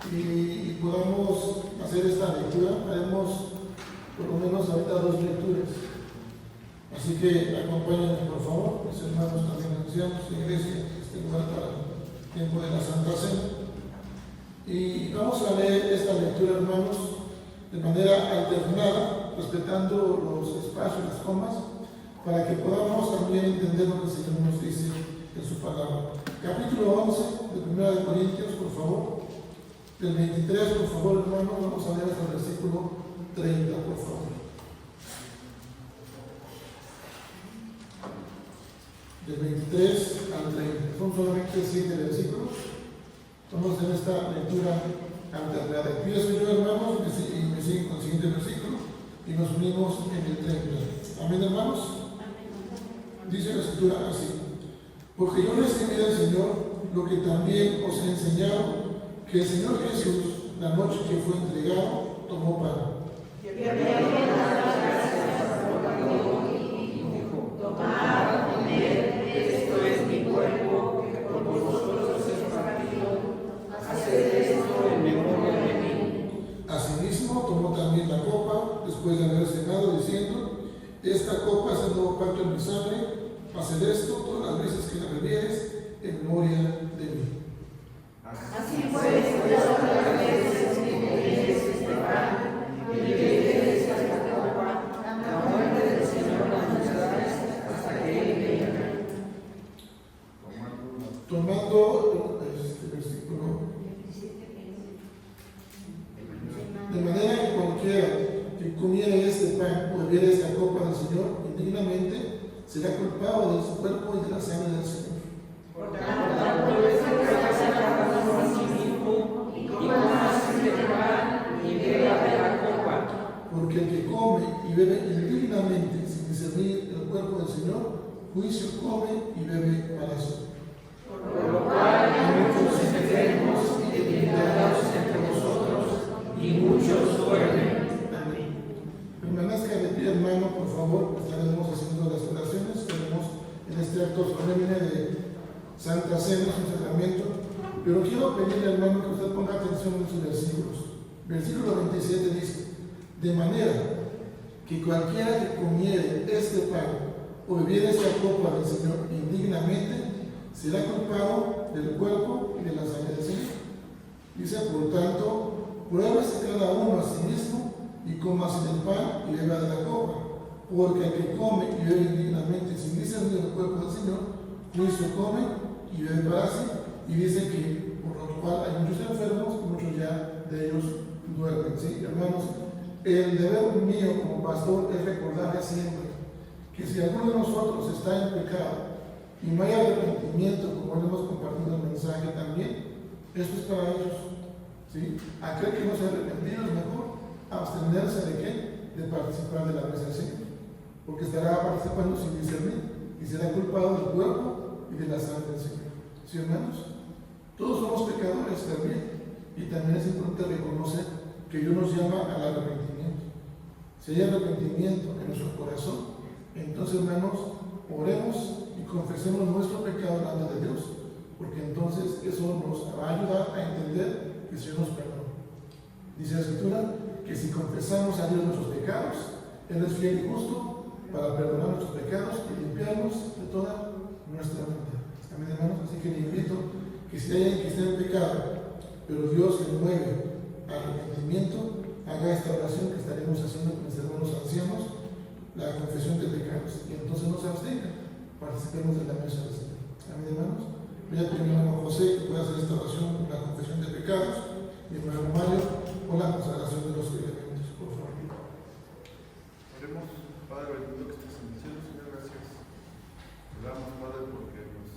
y podamos hacer esta lectura. Haremos por lo menos ahorita 2 lecturas. Así que acompáñenme, por favor, mis hermanos también ancianos de iglesia, este lugar para el tiempo de la Santa Cena. Y vamos a leer esta lectura, hermanos, de manera alternada, respetando los espacios, las comas, para que podamos también entender lo que el Señor nos dice en su palabra. Capítulo 11 de 1 Corintios, por favor. Del 23, por favor, hermanos, vamos a leer hasta el versículo 30, por favor. Del 23 al 30. Son solamente 7 versículos. Vamos a hacer esta lectura alternada. Empiezo yo, hermanos, y me siguen con el siguiente versículo y nos unimos en el 30. Amén, hermanos. Dice la Escritura así: porque yo recibí del Señor lo que también os he enseñado, que el Señor Jesús, la noche que fue entregado, tomó pan. Tomad, comed, esto es mi cuerpo, que por vosotros es partido, haced esto en memoria de mí. Asimismo, tomó también la copa, después de haber cenado, diciendo: esta copa es el nuevo pacto en mi sangre, haced esto todas las veces que la bebieres, en memoria de mí. Así pues, todas las veces que bebieres este pan y bebieres esta copa, la muerte del Señor anunciaréis hasta que Él venga. Tomando este versículo, de manera que cualquiera que comiera este pan o bebiera esta copa del Señor indignamente, será culpado de su cuerpo y de la sangre del Señor. Por tanto, a sí mismo y coma este pan y beba de la copa. Porque el que come y bebe indignamente sin discernir el cuerpo del Señor, juicio come y bebe para sí. Por lo cual hay muchos enfermos y debilitados entre vosotros, y muchos duermen. Permanezca de pie, hermano, por favor. Estaremos haciendo las oraciones. Tenemos en este acto solemne de Santa Cena, su sacramento. Pero quiero pedirle, hermano, que usted ponga atención en sus versículos. Versículo 27 dice: de manera que cualquiera que comiere este pan o bebiera esta copa del Señor indignamente, será culpado del cuerpo y de la sangre del Señor. Dice, por tanto, pruébese cada uno a sí mismo y coma sin el pan y beba de la copa, porque el que come y bebe indignamente sin discernir el cuerpo del Señor, juicio come y bebe para sí. Y dice que por lo cual hay muchos enfermos y muchos ya de ellos duermen. ¿Sí? Hermanos, el deber mío como pastor es recordarle siempre que si alguno de nosotros está en pecado y no hay arrepentimiento, como le hemos compartido el mensaje también, eso es para ellos. ¿Sí? Aquel que no se ha arrepentido es mejor abstenerse de qué? De participar de la mesa del Señor, porque estará participando sin discernir y será culpado del cuerpo y de la sangre del Señor. ¿Sí, hermanos? Todos somos pecadores también, y también es importante reconocer que Dios nos llama al arrepentimiento. Si hay arrepentimiento en nuestro corazón, entonces, hermanos, oremos y confesemos nuestro pecado delante de Dios, porque entonces eso nos va a ayudar a entender que el Señor nos perdona. Dice la Escritura que si confesamos a Dios nuestros pecados, Él es fiel y justo para perdonar nuestros pecados y limpiarnos de toda nuestra maldad. Amén, hermanos. Así que le invito que si hay alguien que esté en pecado, pero Dios le mueve al arrepentimiento, haga esta oración que estaremos haciendo con los hermanos ancianos, la confesión de pecados, y entonces no se abstenga, participemos de la mesa del Señor. Amén, hermanos. Voy a pedir a mi hermano José que pueda hacer esta oración con la confesión de pecados, mi hermano Mario con la consagración de los elementos, por favor. Oremos. Padre bendito que estás en el cielo, Señor, gracias. Te damos, Padre, porque nos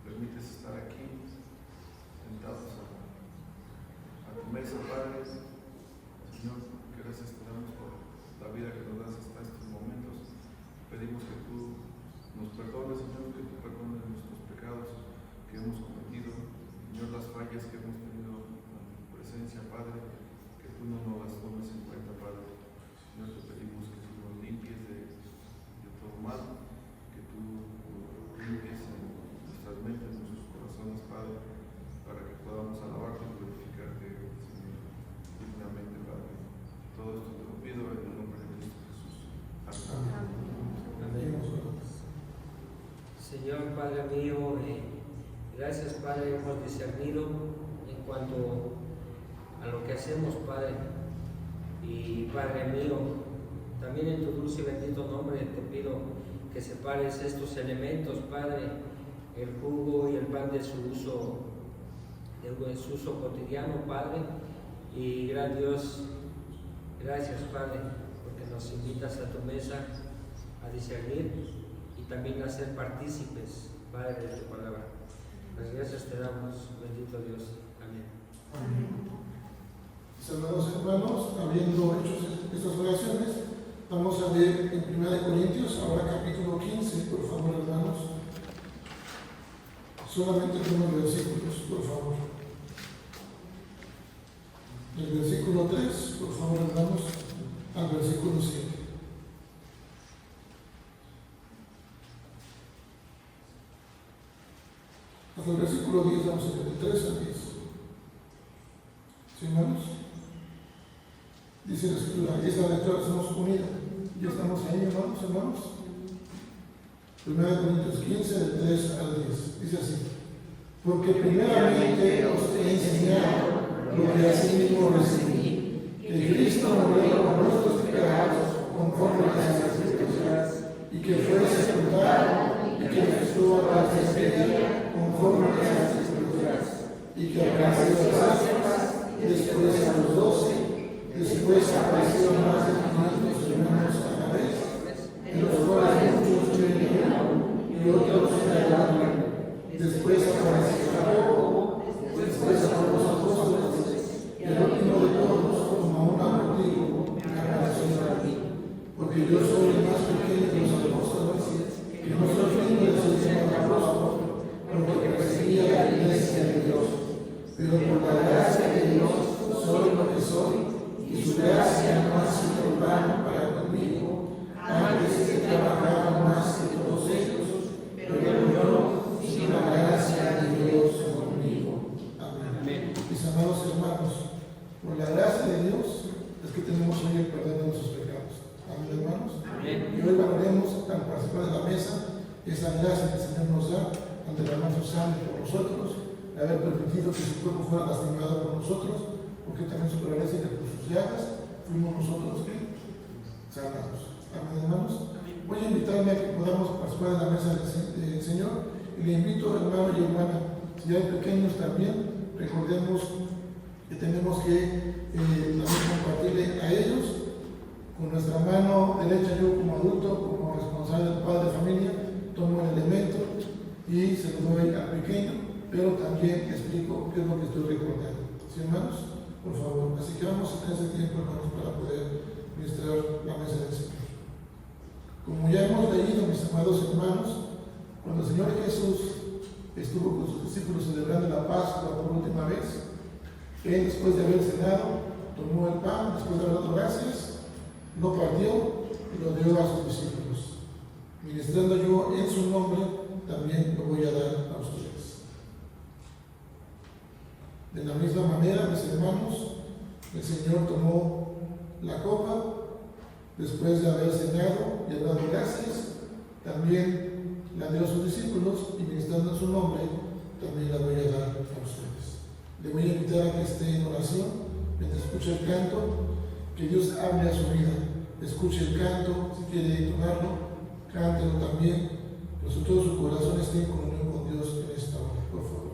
permites estar aquí, sentados a tu mesa, Padre. Señor, gracias te damos por la vida que nos das hasta estos momentos. Pedimos que tú nos perdones, Señor, que tú perdones nuestros pecados que hemos cometido, Señor, las fallas que hemos tenido en tu presencia, Padre, que tú no nos las tomes en cuenta, Padre. Señor, te pedimos que tú nos limpies de todo mal, Señor Padre mío, gracias Padre, hemos discernido en cuanto a lo que hacemos, Padre. Y Padre mío, también en tu dulce y bendito nombre te pido que separes estos elementos, Padre, el jugo y el pan de su uso cotidiano, Padre. Y gran Dios, gracias Padre, porque nos invitas a tu mesa a discernir y también a ser partícipes, Padre, de tu palabra. Las gracias te damos, bendito Dios. Amén. Mis amados hermanos, habiendo hecho estas oraciones, vamos a ver en 1 Corintios, ahora capítulo 15, por favor, hermanos. Solamente unos versículos, por favor. Del versículo 3, por favor, hermanos, al versículo 7. Hasta el versículo 10 vamos a ver, del 3 al 10. ¿Sí, hermanos? Dice la Escritura, esa lectura somos unidos. Ya estamos ahí, hermanos. 1 Corintios 15, del 3 al 10. Dice así: porque primeramente os he enseñado lo que asimismo recibí, que Cristo murió por nuestros pecados conforme a las Escrituras, y que fue sepultado, y que resucitó al tercer día conforme a las Escrituras, y que apareció a las almas, después a los 12, después apareció a más de 500 hermanos a la vez, en los cuales muchos creyeron y otros negaron. Después apareció a Jacobo, después a los apóstoles, y al último de todos, como a un abortivo, apareció a mí. Porque yo soy el más pequeño de los apóstoles, que no soy digno de ser llamado apóstol, porque perseguía la iglesia de Dios. Pero por la gracia de Dios soy lo que soy, y su gracia no ha sido en vano para conmigo. Antes he trabajado más que todos ellos, pero yo, sin la gracia de Dios conmigo. Amén. Mis amados hermanos, por la gracia de Dios es que tenemos hoy el perdón de nuestros pecados. Amén, hermanos. Amén. Y hoy valoremos, al participar de la mesa, esa gracia que el Señor nos da al derramar su sangre por nosotros, de haber permitido que su cuerpo fuera lastimado por nosotros, porque también su gracia que por sus llagas fuimos nosotros sanados. Amén, hermanos. Voy a invitarme a que podamos participar en la mesa del Señor, y le invito, hermano y hermana, si hay pequeños también, recordemos que tenemos que también compartirle a ellos. Con nuestra mano derecha, yo como adulto, como responsable del padre de familia, tomo el elemento y se lo doy al pequeño, pero también explico qué es lo que estoy recordando. ¿Sí, hermanos? Por favor. Así que vamos a tener ese tiempo, hermanos, para poder ministrar la mesa del Señor. Como ya hemos leído, mis amados hermanos, cuando el Señor Jesús estuvo con sus discípulos celebrando la Pascua por última vez, Él, después de haber cenado, tomó el pan, después de haber dado gracias, lo partió y lo dio a sus discípulos. Ministrando yo en su nombre, también lo voy a dar a ustedes. De la misma manera, mis hermanos, el Señor tomó la copa, después de haber cenado y haber dado gracias, también la dio a sus discípulos, y ministrando en su nombre, también la voy a dar a ustedes. Le voy a invitar a que esté en oración, mientras escucha el canto, que Dios hable a su vida. Escuche el canto, si quiere entonarlo, cántelo también, pero sobre todo su corazón esté en comunión con Dios en esta hora. Por favor.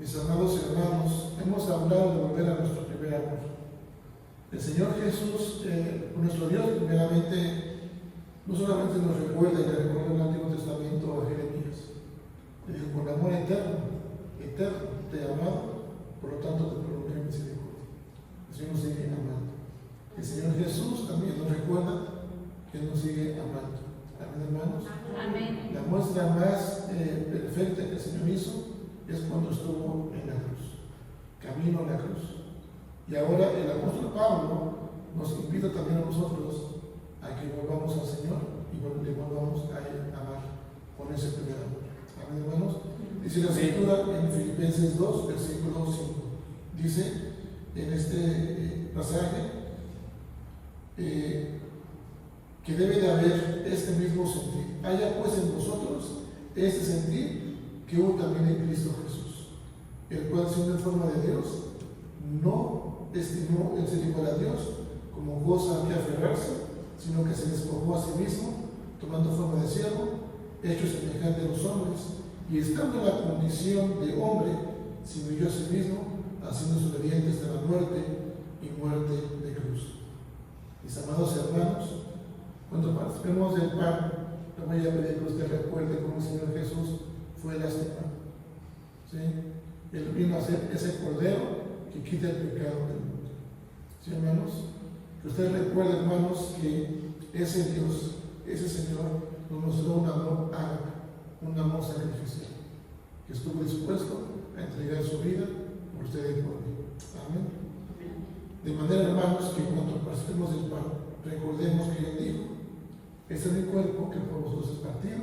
Mis amados hermanos, hemos hablado de volver a nuestro primer amor. El Señor Jesús, nuestro Dios, primeramente, no solamente nos recuerda y le recuerda en el Antiguo Testamento a Jeremías, le dijo: con amor eterno, te he amado, por lo tanto te prolongué misericordia. El Señor nos sigue amando. El Señor Jesús también nos recuerda que nos sigue amando. Amén, hermanos. Amén. La muestra más perfecta que el Señor hizo es cuando estuvo en la cruz, camino a la cruz. Y ahora el apóstol Pablo nos invita también a nosotros a que volvamos al Señor y le volvamos a Él amar con ese primer amor. Amén, hermanos. Dice la Escritura en Filipenses 2, versículo 5. Dice en este pasaje que debe de haber este mismo sentir. Haya pues en vosotros este sentir que hubo también en Cristo Jesús, el cual, siendo en forma de Dios, no estimó el ser igual a Dios como cosa a que aferrarse, sino que se despojó a sí mismo, tomando forma de siervo, hecho semejante a los hombres, y estando en la condición de hombre, se humilló a sí mismo, haciéndose obediente hasta la muerte y muerte de cruz. Mis amados hermanos, cuando participemos del pan, le voy a pedir que usted recuerde cómo el Señor Jesús fue lastimado. ¿Sí? Él vino a ser ese cordero que quita el pecado del mundo. ¿Sí, hermanos? Que ustedes recuerden, hermanos, que ese Dios, ese Señor, nos mostró un amor ágape, un amor sacrificial, que estuvo dispuesto a entregar su vida por ustedes y por mí. Amén. De manera, hermanos, que cuando participemos del pan, recordemos que Él dijo: este es mi cuerpo que por vosotros es partido,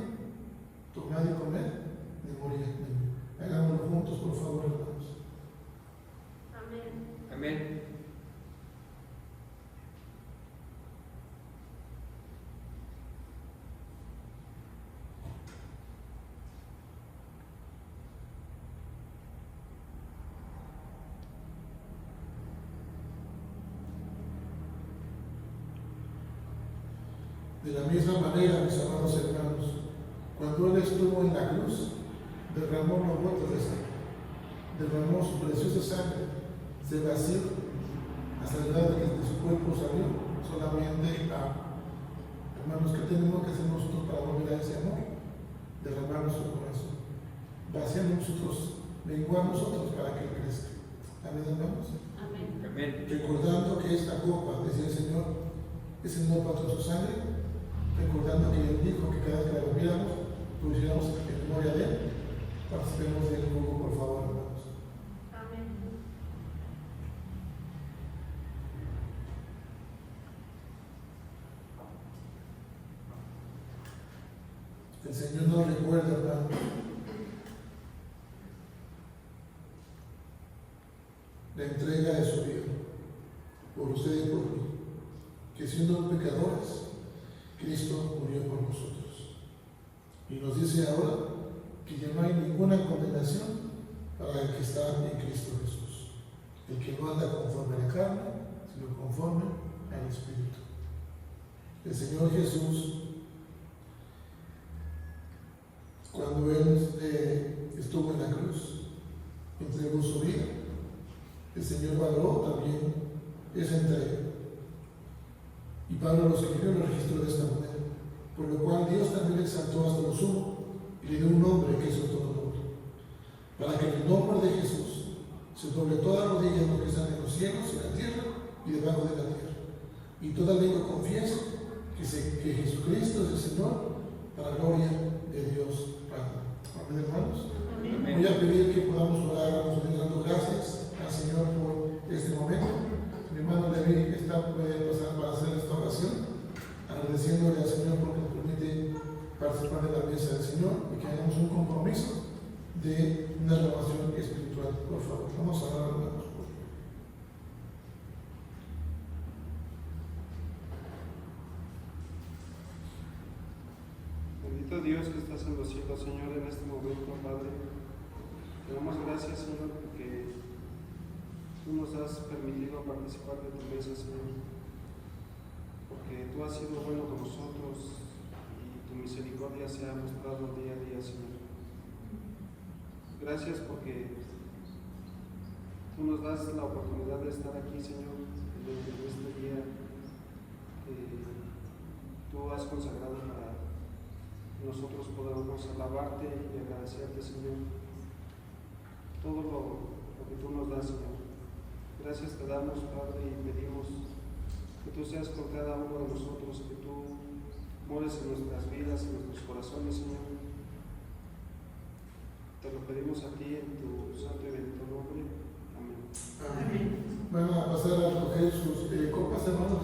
tomad y comed, memoria de mí. Hagámoslo juntos, por favor, hermanos. Amén. Amén. De la misma manera, mis amados hermanos, cuando Él estuvo en la cruz, derramó los gotas de sangre, derramó su preciosa sangre, se vació hasta el grado de que de su cuerpo salió solamente agua. Hermanos, ¿qué tenemos que hacer nosotros para volver a ese amor? Derramar nuestro corazón, vaciar nosotros, menguar nosotros para que Él crezca. Amén, hermanos. Amén. Amén. Recordando que esta copa, decía el Señor, es el nuevo pacto de su sangre, recordando que Él dijo que cada vez que la bebiéramos, lo hiciéramos en memoria de Él. Participemos del jugo, por favor, hermanos. Amén. El Señor nos recuerda, hermanos, la entrega de su vida por usted y por mí, que siendo pecadores, Cristo murió por nosotros. Y nos dice ahora que ya no hay ninguna condenación para el que está en Cristo Jesús, el que no anda conforme a la carne, sino conforme al Espíritu. El Señor Jesús, cuando Él estuvo en la cruz, entregó su vida. El Señor valoró también esa entrega. Y Pablo lo escribió y lo registró de esta manera: por lo cual Dios también le exaltó hasta lo sumo y le dio un nombre que es sobre todo nombre, para que en el nombre de Jesús se doble toda rodilla en lo que están en los cielos, en la tierra y debajo de la tierra, y toda lengua confiese que Jesucristo es el Señor, para la gloria de Dios Padre. Amén, hermanos. Amén. Voy a pedir que podamos orar a nosotros dando gracias al Señor por este momento. Mi hermano David puede pasar para hacer esta oración, agradeciéndole al Señor porque nos permite participar de la mesa del Señor y que hagamos un compromiso de una renovación espiritual. Por favor, vamos a orar, hermanos. Bendito Dios que estás en los cielos, Señor, en este momento, Padre. Te damos gracias, Señor, porque tú nos has permitido participar de tu mesa, Señor. Porque tú has sido bueno con nosotros y tu misericordia se ha mostrado día a día, Señor. Gracias porque Tú nos das la oportunidad de estar aquí, Señor, en este día que tú has consagrado para que nosotros podamos alabarte y agradecerte, Señor, todo lo que tú nos das, Señor. Gracias te damos, Padre, y pedimos que tú seas con cada uno de nosotros, que tú mores en nuestras vidas, en nuestros corazones, Señor. Te lo pedimos a ti en tu santo y bendito nombre. Amén. Van a pasar a recoger sus copas, hermanos.